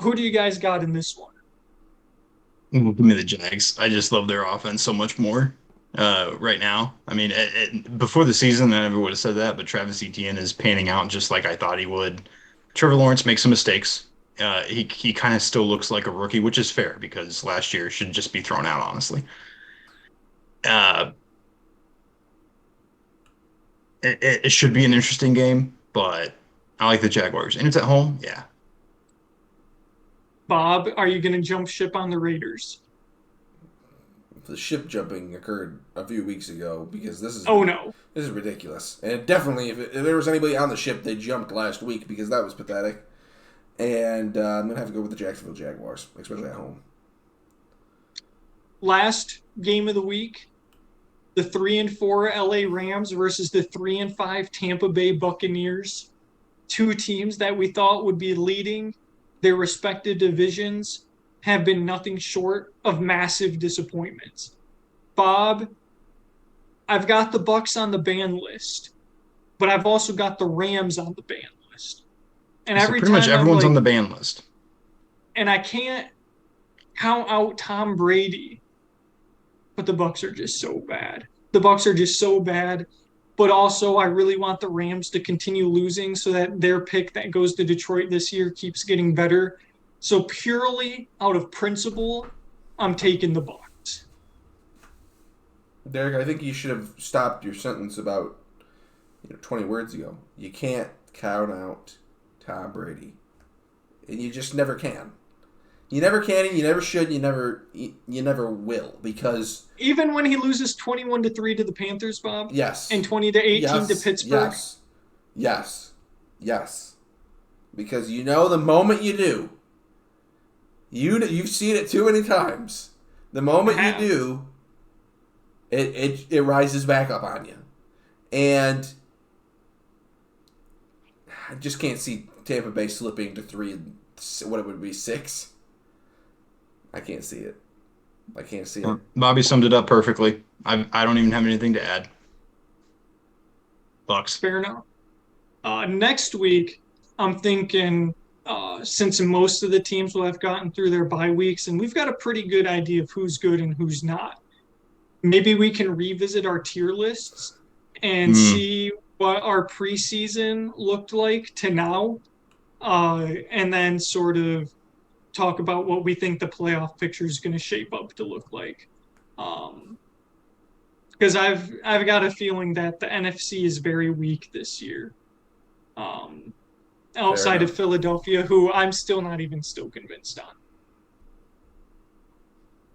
Who do you guys got in this one? Give me the Jags. I just love their offense so much more right now. I mean, before the season, I never would have said that, but Travis Etienne is panning out just like I thought he would. Trevor Lawrence makes some mistakes. He kind of still looks like a rookie, which is fair because last year should just be thrown out, honestly. It should be an interesting game, but I like the Jaguars. And it's at home, yeah. Bob, are you going to jump ship on the Raiders? The ship jumping occurred a few weeks ago because this is this is ridiculous. And definitely, if there was anybody on the ship, they jumped last week because that was pathetic. And I'm going to have to go with the Jacksonville Jaguars, especially at home. Last game of the week, the 3-4 LA Rams versus the 3-5 Tampa Bay Buccaneers. Two teams that we thought would be leading their respective divisions have been nothing short of massive disappointments. Bob, I've got the Bucs on the ban list, but I've also got the Rams on the ban list. And so every pretty time much everyone's on the ban list. And I can't count out Tom Brady, but the Bucs are just so bad. The Bucs are just so bad. But also, I really want the Rams to continue losing so that their pick that goes to Detroit this year keeps getting better. So purely out of principle, I'm taking the Bucs. Derek, I think you should have stopped your sentence about 20 words ago. You can't count out Tom Brady. And you just never can. You never can, and you never should, you never will, because even when he loses 21-3 to the Panthers, Bob? Yes. And 20-18 to Pittsburgh? Yes. Because the moment you do, you've seen it too many times. The moment you do, it rises back up on you. And I just can't see Tampa Bay slipping to 3 and what it would be 6. I can't see it. I can't see it. Bobby summed it up perfectly. I don't even have anything to add. Bucks. Fair enough. Next week, I'm thinking since most of the teams will have gotten through their bye weeks, and we've got a pretty good idea of who's good and who's not. Maybe we can revisit our tier lists and see what our preseason looked like to now, and then sort of talk about what we think the playoff picture is going to shape up to look like. Because I've got a feeling that the NFC is very weak this year. Outside of Philadelphia, who I'm still not even convinced on.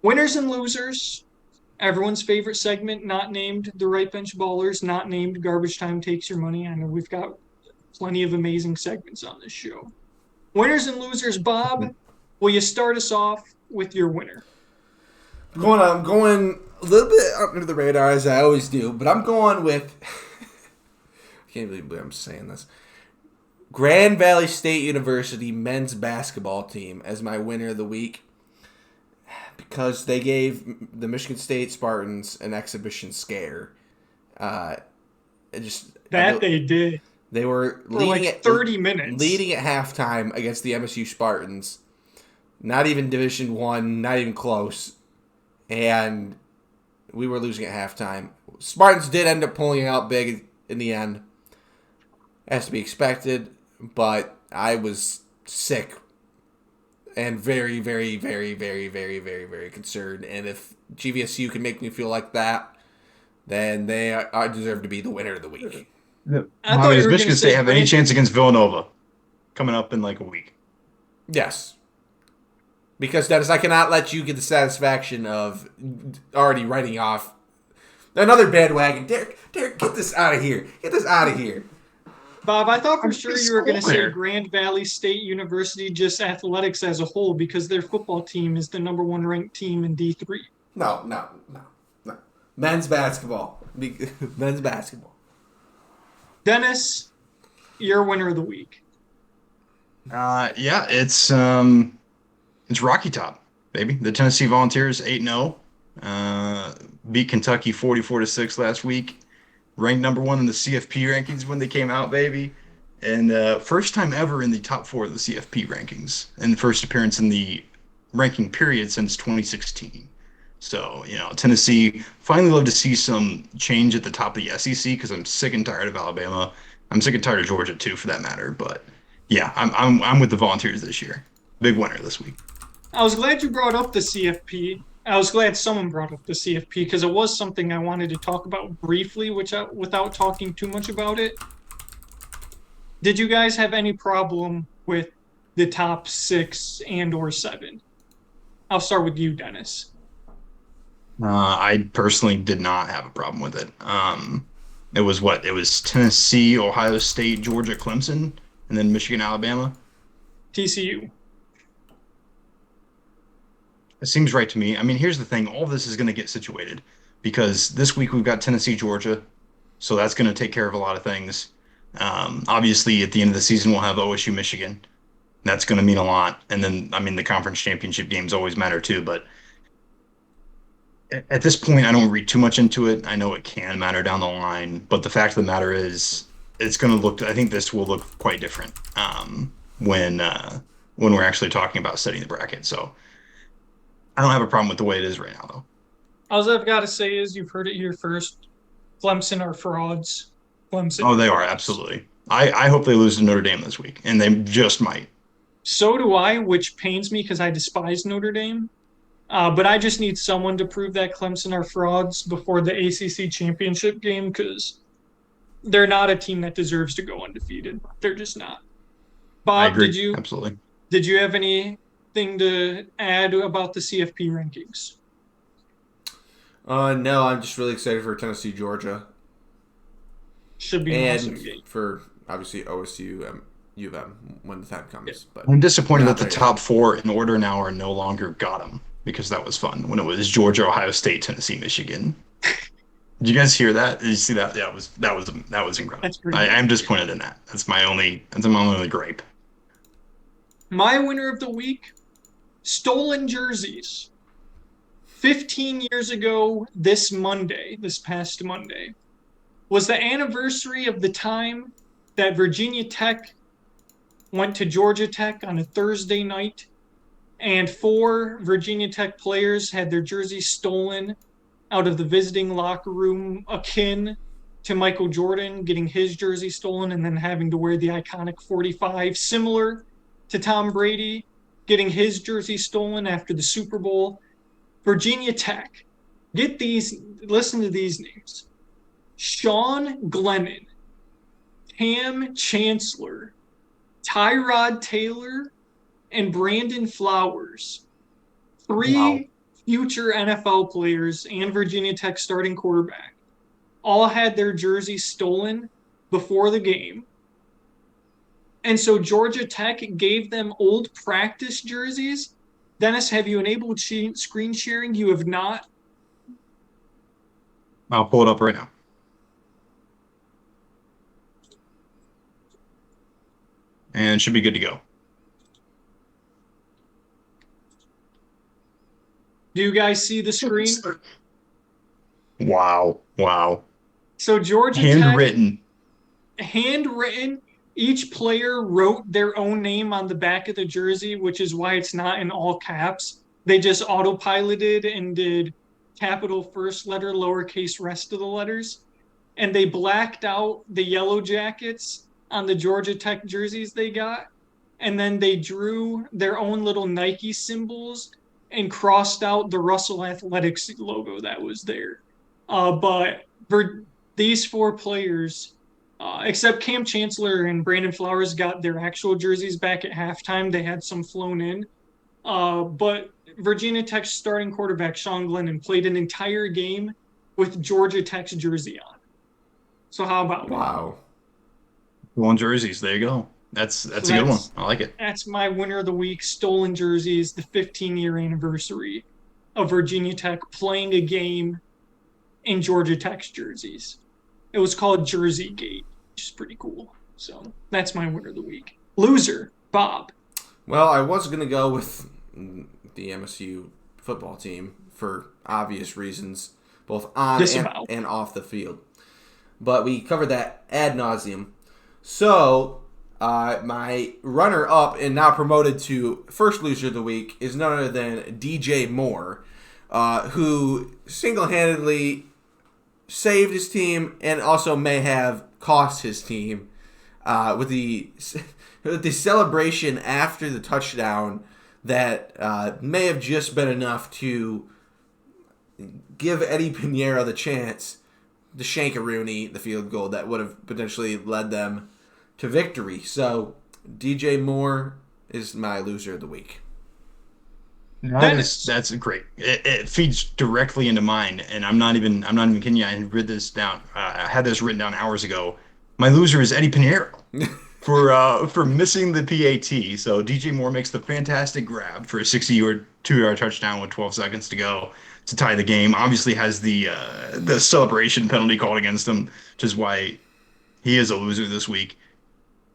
Winners and losers. Everyone's favorite segment, not named The Right Bench Ballers, not named Garbage Time Takes Your Money. I know we've got plenty of amazing segments on this show. Winners and losers, Bob, will you start us off with your winner? I'm going a little bit under the radar, as I always do, but I'm going with... I can't believe I'm saying this. Grand Valley State University men's basketball team as my winner of the week, because they gave the Michigan State Spartans an exhibition scare. They did. They were leading like at 30 minutes, leading at halftime against the MSU Spartans. Not even Division I, not even close, and we were losing at halftime. Spartans did end up pulling out big in the end, as to be expected, but I was sick and very, very, very, very, very, very, very concerned. And if GVSU can make me feel like that, then I deserve to be the winner of the week. Does Michigan State have any chance against Villanova coming up in like a week? Yes. Because, Dennis, I cannot let you get the satisfaction of already writing off another bandwagon. Derek, get this out of here. Get this out of here. Bob, I thought for sure you were going to say Grand Valley State University, just athletics as a whole, because their football team is the number 1 ranked team in D3. No. Men's basketball. Men's basketball. Dennis, your winner of the week. Yeah, it's Rocky Top, baby. The Tennessee Volunteers 8-0. Beat Kentucky 44-6 last week. Ranked number 1 in the CFP rankings when they came out, baby. And first time ever in the top 4 of the CFP rankings. And first appearance in the ranking period since 2016. So, Tennessee, finally love to see some change at the top of the SEC because I'm sick and tired of Alabama. I'm sick and tired of Georgia, too, for that matter. But, yeah, I'm with the Volunteers this year. Big winner this week. I was glad you brought up the CFP. I was glad someone brought up the CFP because it was something I wanted to talk about briefly, without talking too much about it. Did you guys have any problem with the top 6 and or 7? I'll start with you, Dennis. I personally did not have a problem with it. It was Tennessee, Ohio State, Georgia, Clemson, and then Michigan, Alabama. TCU. It seems right to me. I mean, here's the thing. All this is going to get situated because this week we've got Tennessee, Georgia. So that's going to take care of a lot of things. Obviously, at the end of the season, we'll have OSU, Michigan. That's going to mean a lot. And then, the conference championship games always matter too. But at this point, I don't read too much into it. I know it can matter down the line. But the fact of the matter is, it's going to look – I think this will look quite different when we're actually talking about setting the bracket. So I don't have a problem with the way it is right now, though. All I've got to say is you've heard it here first. Clemson are frauds. Clemson. Oh, they are, absolutely. I hope they lose to Notre Dame this week, and they just might. So do I, which pains me because I despise Notre Dame. But I just need someone to prove that Clemson are frauds before the ACC championship game because they're not a team that deserves to go undefeated. They're just not. Bob, I agree. Absolutely. Did you have anything to add about the CFP rankings? No, I'm just really excited for Tennessee, Georgia. Should be an awesome game. For obviously OSU, U of M when the time comes. Yeah. But I'm disappointed that the top 4 in order now are no longer got them because that was fun when it was Georgia, Ohio State, Tennessee, Michigan. Did you guys hear that? Did you see that? Yeah, that was incredible. That's pretty I'm good. disappointed in that. That's my only gripe. My winner of the week, stolen jerseys. 15 years ago this past Monday, was the anniversary of the time that Virginia Tech went to Georgia Tech on a Thursday night, and 4 Virginia Tech players had their jerseys stolen out of the visiting locker room, akin to Michael Jordan getting his jersey stolen and then having to wear the iconic 45, similar to Tom Brady getting his jersey stolen after the Super Bowl. Virginia Tech, listen to these names: Sean Glennon, Cam Chancellor, Tyrod Taylor, and Brandon Flowers. Three Wow. future NFL players and Virginia Tech starting quarterback all had their jerseys stolen before the game. And so Georgia Tech gave them old practice jerseys. Dennis, have you enabled screen sharing? You have not. I'll pull it up right now. And should be good to go. Do you guys see the screen? Wow. So Georgia Tech, Handwritten. each player wrote their own name on the back of the jersey, which is why it's not in all caps. They just autopiloted and did capital first letter, lowercase rest of the letters. And they blacked out the yellow jackets on the Georgia Tech jerseys they got. And then they drew their own little Nike symbols and crossed out the Russell Athletics logo that was there. But for these 4 players, except Cam Chancellor and Brandon Flowers got their actual jerseys back at halftime. They had some flown in. But Virginia Tech's starting quarterback, Sean Glennon, played an entire game with Georgia Tech's jersey on. So how about Wow. Stolen jerseys. There you go. That's a good one. I like it. That's my winner of the week, stolen jerseys, the 15-year anniversary of Virginia Tech playing a game in Georgia Tech's jerseys. It was called Jersey Gate, which is pretty cool. So that's my winner of the week. Loser, Bob. Well, I was going to go with the MSU football team for obvious reasons, both on and off the field. But we covered that ad nauseum. So, my runner-up and now promoted to first loser of the week is none other than DJ Moore, who single-handedly saved his team and also may have cost his team with the celebration after the touchdown that may have just been enough to give Eddie Pinheiro the chance to shankaroonie the field goal that would have potentially led them to victory. So DJ Moore is my loser of the week. That's great. It feeds directly into mine, and I'm not even kidding you. I had read this down. I had this written down hours ago. My loser is Eddie Pinheiro for missing the PAT. So DJ Moore makes the fantastic grab for a 60-yard 2-yard touchdown with 12 seconds to go to tie the game. Obviously has the celebration penalty called against him, which is why he is a loser this week.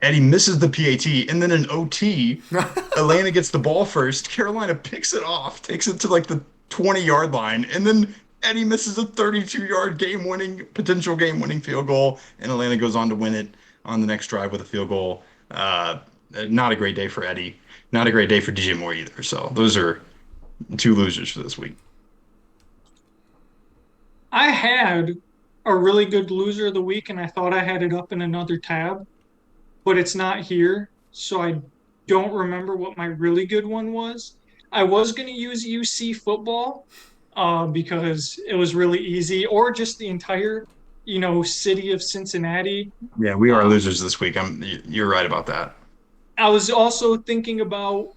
Eddie misses the PAT, and then in OT, Atlanta gets the ball first. Carolina picks it off, takes it to like the 20-yard line, and then Eddie misses a 32-yard potential game-winning field goal, and Atlanta goes on to win it on the next drive with a field goal. Not a great day for Eddie. Not a great day for DJ Moore either. So those are 2 losers for this week. I had a really good loser of the week, and I thought I had it up in another tab, but it's not here, so I don't remember what my really good one was. I was going to use UC football because it was really easy, or just the entire, city of Cincinnati. Yeah, we are losers this week. You're right about that. I was also thinking about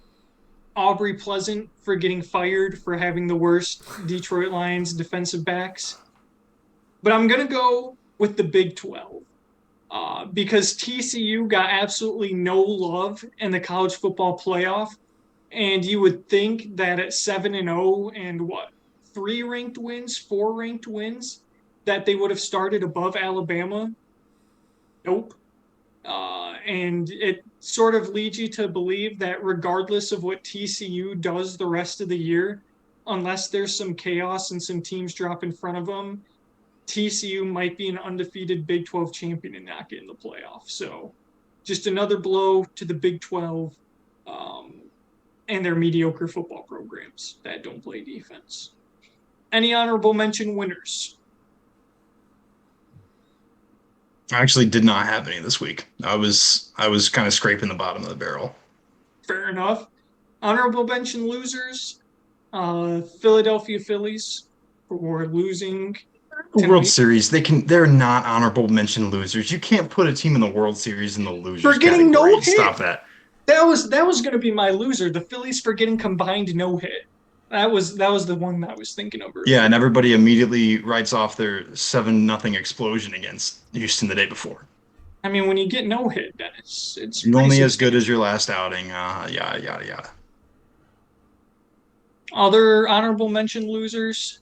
Aubrey Pleasant for getting fired for having the worst Detroit Lions defensive backs. But I'm going to go with the Big 12 because TCU got absolutely no love in the college football playoff. And you would think that at 7-0 and 4 ranked wins, that they would have started above Alabama. Nope. And it sort of leads you to believe that regardless of what TCU does the rest of the year, unless there's some chaos and some teams drop in front of them, TCU might be an undefeated Big 12 champion and not get in the playoff. So just another blow to the Big 12 and their mediocre football programs that don't play defense. Any honorable mention winners? I actually did not have any this week. I was kind of scraping the bottom of the barrel. Fair enough. Honorable mention losers. Philadelphia Phillies for losing World tonight. Series, they're not honorable mention losers. You can't put a team in the World Series in the losers For getting no category. hit. Stop that. That was going to be my loser. The Phillies for getting combined no hit. That was the one that I was thinking of. Earlier. Yeah, and everybody immediately writes off their 7-0 explosion against Houston the day before. I mean, when you get no hit, Dennis, it's You're only pretty as good as your last outing. Yada yada yada. Other honorable mention losers.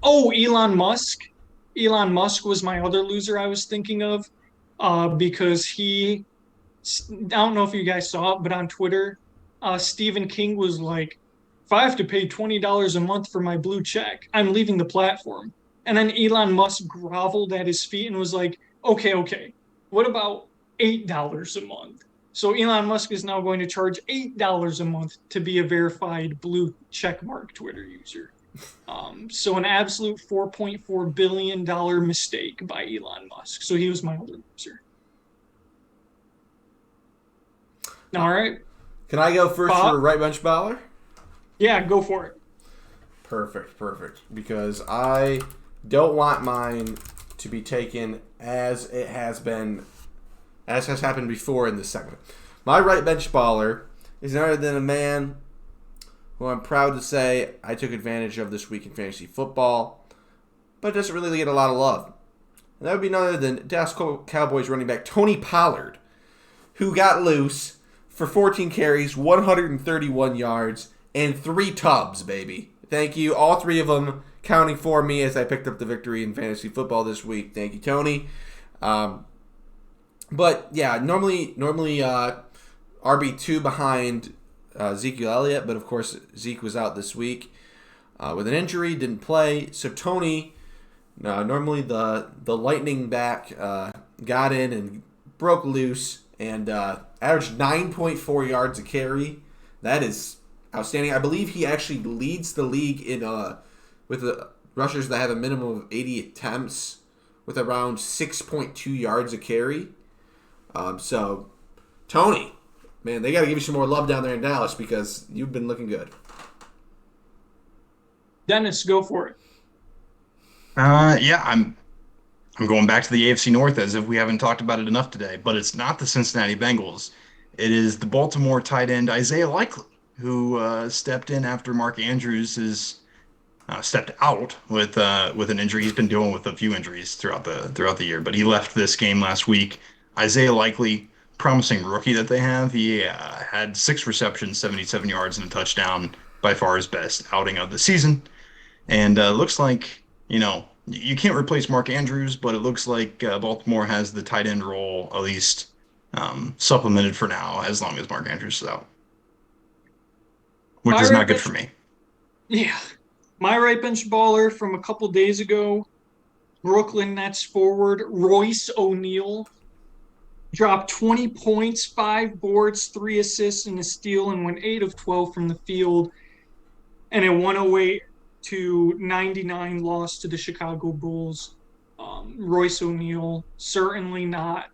Oh, Elon Musk. Elon Musk was my other loser I was thinking of because I don't know if you guys saw it, but on Twitter, Stephen King was like, if I have to pay $20 a month for my blue check, I'm leaving the platform. And then Elon Musk groveled at his feet and was like, okay, what about $8 a month? So Elon Musk is now going to charge $8 a month to be a verified blue checkmark Twitter user. So an absolute $4.4 billion mistake by Elon Musk. So he was my other loser. All right. Can I go first Bob? for right bench baller? Yeah, go for it. Perfect. Because I don't want mine to be taken as it has been, as has happened before in this segment. My right bench baller is none other than a man who I'm proud to say I took advantage of this week in fantasy football, but doesn't really get a lot of love. And that would be none other than Dallas Cowboys running back Tony Pollard, who got loose for 14 carries, 131 yards, and 3 tubs, baby. Thank you. All 3 of them counting for me as I picked up the victory in fantasy football this week. Thank you, Tony. But yeah, normally RB2 behind Ezekiel Elliott, but of course Zeke was out this week with an injury, didn't play. So Tony, normally the lightning back, got in and broke loose and averaged 9.4 yards a carry. That is outstanding. I believe he actually leads the league in with the rushers that have a minimum of 80 attempts with around 6.2 yards a carry. So Tony, man, they got to give you some more love down there in Dallas because you've been looking good. Dennis, go for it. Yeah, I'm going back to the AFC North as if we haven't talked about it enough today, but it's not the Cincinnati Bengals. It is the Baltimore tight end Isaiah Likely, who stepped in after Mark Andrews is stepped out with an injury. He's been dealing with a few injuries throughout the year, but he left this game last week. Isaiah Likely, promising rookie that they have. He had 6 receptions, 77 yards, and a touchdown, by far his best outing of the season. And looks like, you can't replace Mark Andrews, but it looks like Baltimore has the tight end role at least supplemented for now, as long as Mark Andrews is out. Which is not good for me. Yeah. My right bench baller from a couple days ago, Brooklyn Nets forward Royce O'Neal, dropped 20 points, 5 boards, 3 assists, and a steal, and went 8 of 12 from the field. And a 108-99 loss to the Chicago Bulls. Royce O'Neal, certainly not,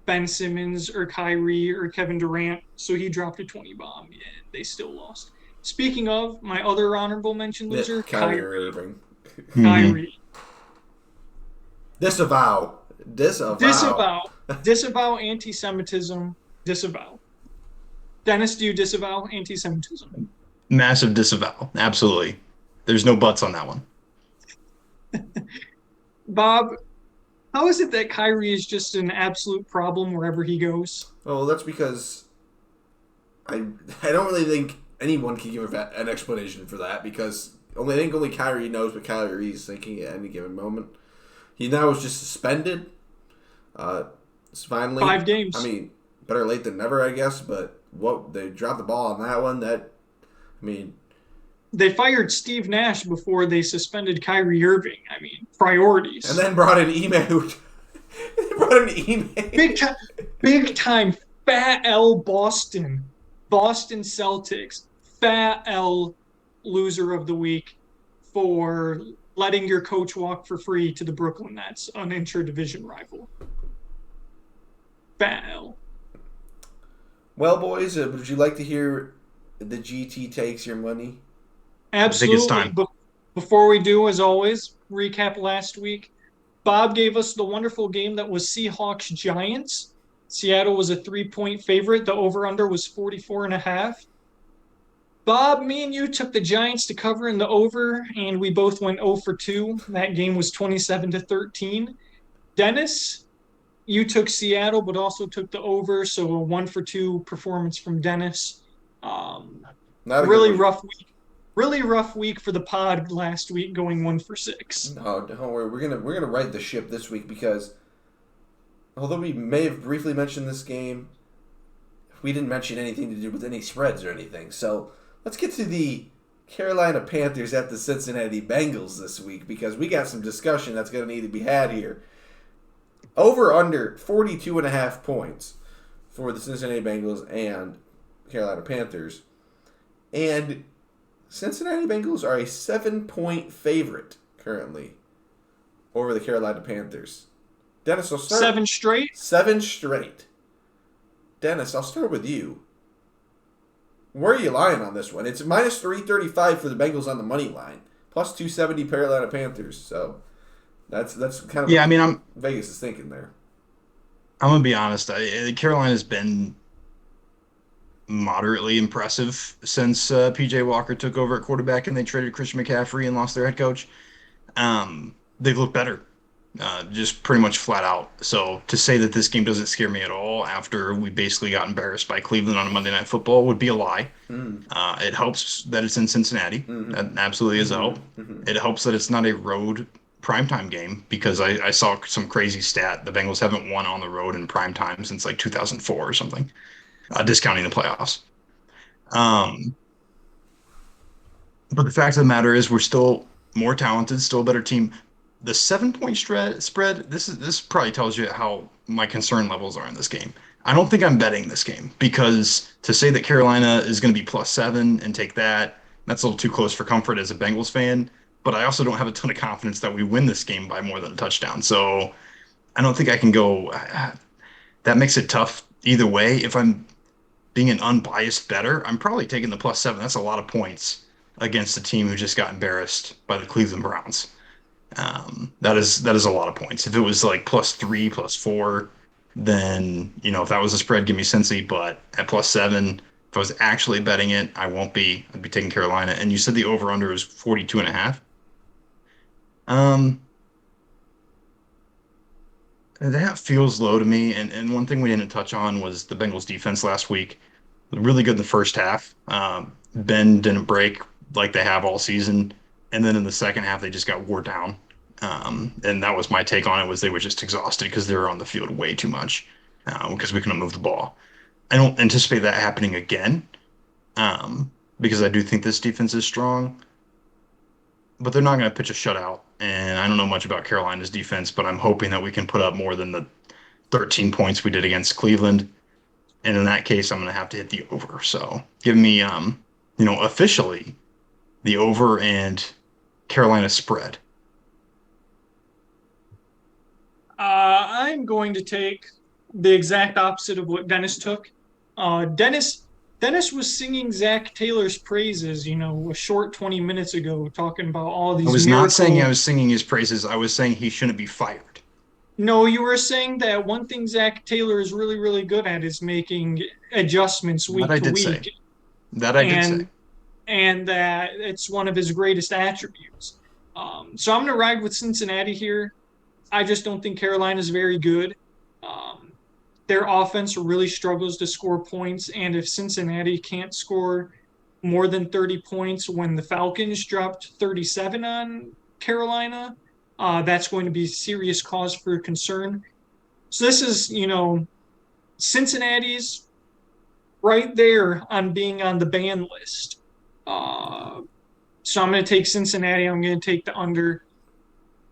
Ben Simmons or Kyrie or Kevin Durant. So he dropped a 20 bomb, and they still lost. Speaking of, my other honorable mention loser, Kyrie Irving. Kyrie. Disavow anti-Semitism. Disavow. Dennis, do you disavow anti-Semitism? Massive disavow. Absolutely. There's no buts on that one. Bob, how is it that Kyrie is just an absolute problem wherever he goes? Well, that's because I don't really think anyone can give an explanation for that, because I think only Kyrie knows what Kyrie's thinking at any given moment. He now is just suspended. It's finally 5 games. I mean, better late than never, I guess. But what they dropped the ball on that one. They fired Steve Nash before they suspended Kyrie Irving. I mean, priorities. And then brought in Ime. Big time Fat L Boston Celtics, Fat L loser of the week for letting your coach walk for free to the Brooklyn Nets, an inter-division rival. Fat L. Well, boys, would you like to hear the GT takes your money? Absolutely. I think it's time. Before we do, as always, recap last week. Bob gave us the wonderful game that was Seahawks-Giants. Seattle was a 3-point favorite. The over-under was 44.5. Bob, me and you took the Giants to cover in the over, and we both went 0 for 2. That game was 27-13. Dennis, you took Seattle, but also took the over, so a 1 for 2 performance from Dennis. Really rough week. Really rough week for the pod last week, going 1 for 6. No, don't worry. We're gonna right the ship this week because although we may have briefly mentioned this game, we didn't mention anything to do with any spreads or anything. So let's get to the Carolina Panthers at the Cincinnati Bengals this week because we got some discussion that's going to need to be had here. Over under 42.5 points for the Cincinnati Bengals and Carolina Panthers. And Cincinnati Bengals are a 7-point favorite currently over the Carolina Panthers. Dennis, I'll start. 7 straight? 7 straight. Dennis, I'll start with you. Where are you lying on this one? It's minus 335 for the Bengals on the money line, plus 270 Carolina Panthers. So that's kind of Vegas is thinking there. I'm gonna be honest. Carolina's been moderately impressive since PJ Walker took over at quarterback and they traded Christian McCaffrey and lost their head coach. They've looked better, just pretty much flat out. So to say that this game doesn't scare me at all after we basically got embarrassed by Cleveland on a Monday Night Football would be a lie. It helps that it's in Cincinnati. That absolutely is a help. It helps that it's not a road primetime game because I saw some crazy stat. The Bengals haven't won on the road in primetime since like 2004 or something. Discounting the playoffs. But the fact of the matter is we're still more talented, still a better team. The 7-point spread, this probably tells you how my concern levels are in this game. I don't think I'm betting this game because to say that Carolina is going to be plus 7 and take that's a little too close for comfort as a Bengals fan. But I also don't have a ton of confidence that we win this game by more than a touchdown. So I don't think I can go. That makes it tough either way. If I'm being an unbiased bettor, I'm probably taking the plus 7. That's a lot of points against a team who just got embarrassed by the Cleveland Browns. That is a lot of points. If it was like plus 3, plus 4, then if that was a spread, give me Cincy. But at plus 7, if I was actually betting it, I won't be. I'd be taking Carolina. And you said the over under is 42.5. That feels low to me. And one thing we didn't touch on was the Bengals defense last week. Really good in the first half. Ben didn't break like they have all season. And then in the second half, they just got wore down. And that was my take on it, was they were just exhausted because they were on the field way too much because we couldn't move the ball. I don't anticipate that happening again because I do think this defense is strong. But they're not going to pitch a shutout. And I don't know much about Carolina's defense, but I'm hoping that we can put up more than the 13 points we did against Cleveland. And in that case, I'm going to have to hit the over. So give me, officially the over and Carolina spread. I'm going to take the exact opposite of what Dennis took. Dennis was singing Zach Taylor's praises, a short 20 minutes ago, talking about all these. I was miracles. not saying I was singing his praises. I was saying he shouldn't be fired. No, you were saying that one thing Zach Taylor is really, really good at is making adjustments week to week. That I did say. And that it's one of his greatest attributes. So I'm going to ride with Cincinnati here. I just don't think Carolina is very good. Their offense really struggles to score points, and if Cincinnati can't score more than 30 points when the Falcons dropped 37 on Carolina. That's going to be serious cause for concern. So this is, Cincinnati's right there on being on the ban list. So I'm going to take Cincinnati. I'm going to take the under.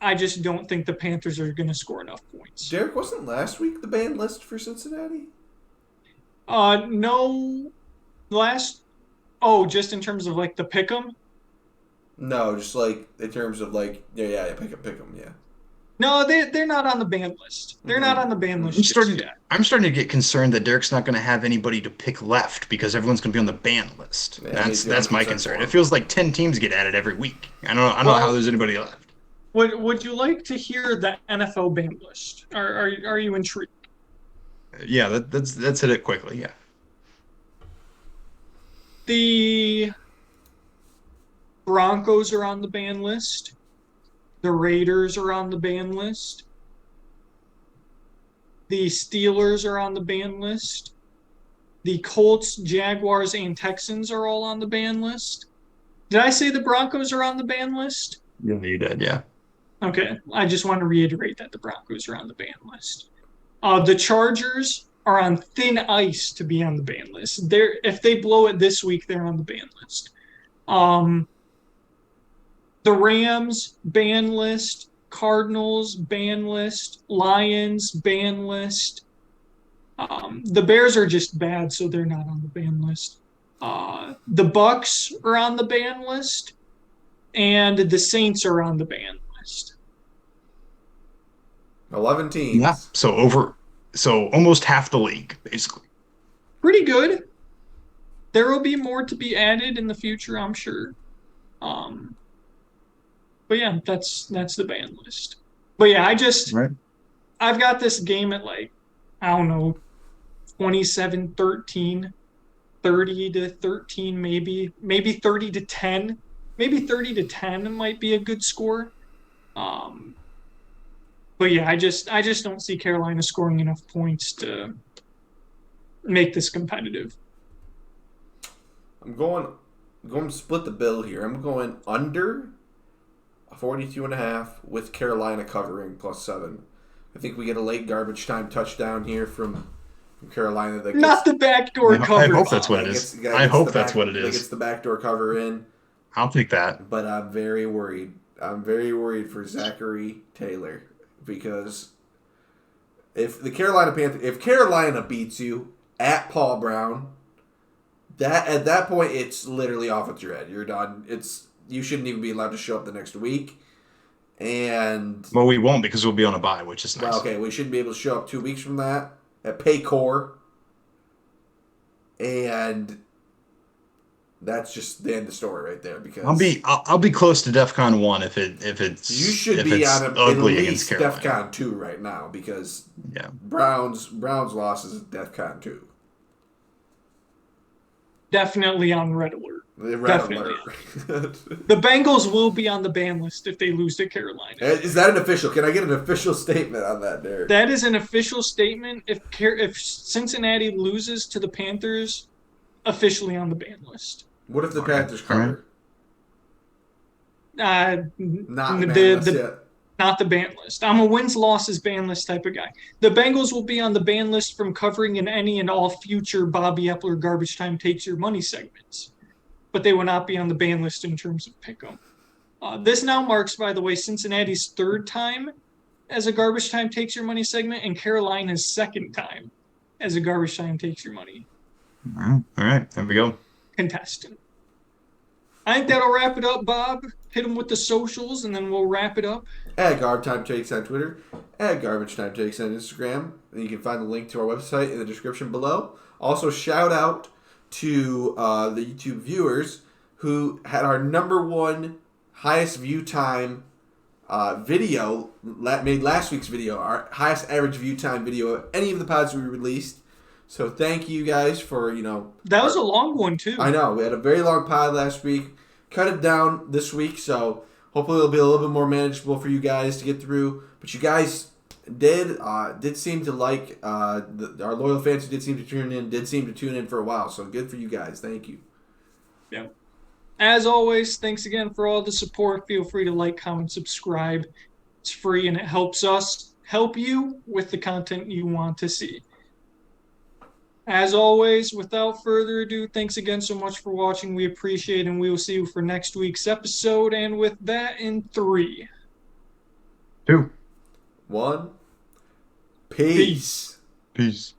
I just don't think the Panthers are going to score enough points. Derek, wasn't last week the ban list for Cincinnati? No, last. Oh, just in terms of like the pick 'em. No, just like in terms of like pick 'em, yeah. No, they're not on the ban list. They're not on the ban list. I'm starting to get concerned that Derek's not going to have anybody to pick left because everyone's going to be on the ban list. Yeah, that's my concern. It feels like 10 teams get added every week. I don't know how there's anybody left. Would you like to hear the NFL ban list? Are you intrigued? Yeah, that's hit it quickly. Yeah. The Broncos are on the ban list. The Raiders are on the ban list. The Steelers are on the ban list. The Colts, Jaguars, and Texans are all on the ban list. Did I say the Broncos are on the ban list? Yeah, you did, yeah. Okay. I just want to reiterate that the Broncos are on the ban list. The Chargers are on thin ice to be on the ban list. If they blow it this week, they're on the ban list. The Rams, ban list. Cardinals, ban list. Lions, ban list. The Bears are just bad, so they're not on the ban list. The Bucks are on the ban list. And the Saints are on the ban list. 11 teams. Yeah. So almost half the league, basically. Pretty good. There will be more to be added in the future, I'm sure. But yeah, that's the ban list. But yeah, I've got this game at 27-13, 30-13, maybe 30-10, maybe 30-10 might be a good score. But yeah, I just don't see Carolina scoring enough points to make this competitive. I'm going to split the bill here. I'm going under 42.5 with Carolina covering +7. I think we get a late garbage time touchdown here from Carolina. Not the backdoor cover. I hope that's what it is. I hope that's what it is. Gets the backdoor cover in. I'll take that. But I'm very worried. I'm very worried for Zachary Taylor because if Carolina beats you at Paul Brown, at that point it's literally off with your head. You're done. You shouldn't even be allowed to show up the next week. And we won't because we'll be on a bye, which is nice. Well, okay, we shouldn't be able to show up 2 weeks from that at Paycor. And that's just the end of the story right there. Because I'll be close to DEFCON 1 if it's you should be on ugly at against least Carolina. DEFCON 2 right now because Browns loss is DEFCON 2. Definitely on red alert. Definitely. The Bengals will be on the ban list if they lose to Carolina. Is that an official? Can I get an official statement on that, Derek? That is an official statement. If Cincinnati loses to the Panthers, officially on the ban list. What if the Panthers cover? Not the ban list. I'm a wins-losses ban list type of guy. The Bengals will be on the ban list from covering in any and all future Bobby Epler Garbage Time Takes Your Money segments. But they will not be on the ban list in terms of pick'em. This now marks, by the way, Cincinnati's third time as a Garbage Time Takes Your Money segment and Carolina's second time as a Garbage Time Takes Your Money. All right, there we go. Contestant. I think that'll wrap it up, Bob. Hit them with the socials, and then we'll wrap it up. At Garb Time Takes on Twitter, at Garbage Time Takes on Instagram. And you can find the link to our website in the description below. Also, shout out to the YouTube viewers who had our #1 highest view time video, made last week's video, our highest average view time video of any of the pods we released. So thank you guys for, That was a long one, too. I know. We had a very long pod last week. Cut it down this week, so hopefully it'll be a little bit more manageable for you guys to get through. But you guys did seem to like, our loyal fans who did seem to tune in for a while. So good for you guys. Thank you. Yeah. As always, thanks again for all the support. Feel free to like, comment, subscribe. It's free and it helps us help you with the content you want to see. As always, without further ado, thanks again so much for watching. We appreciate it, and we will see you for next week's episode. And with that, in 3, 2. 1. peace. Peace. Peace.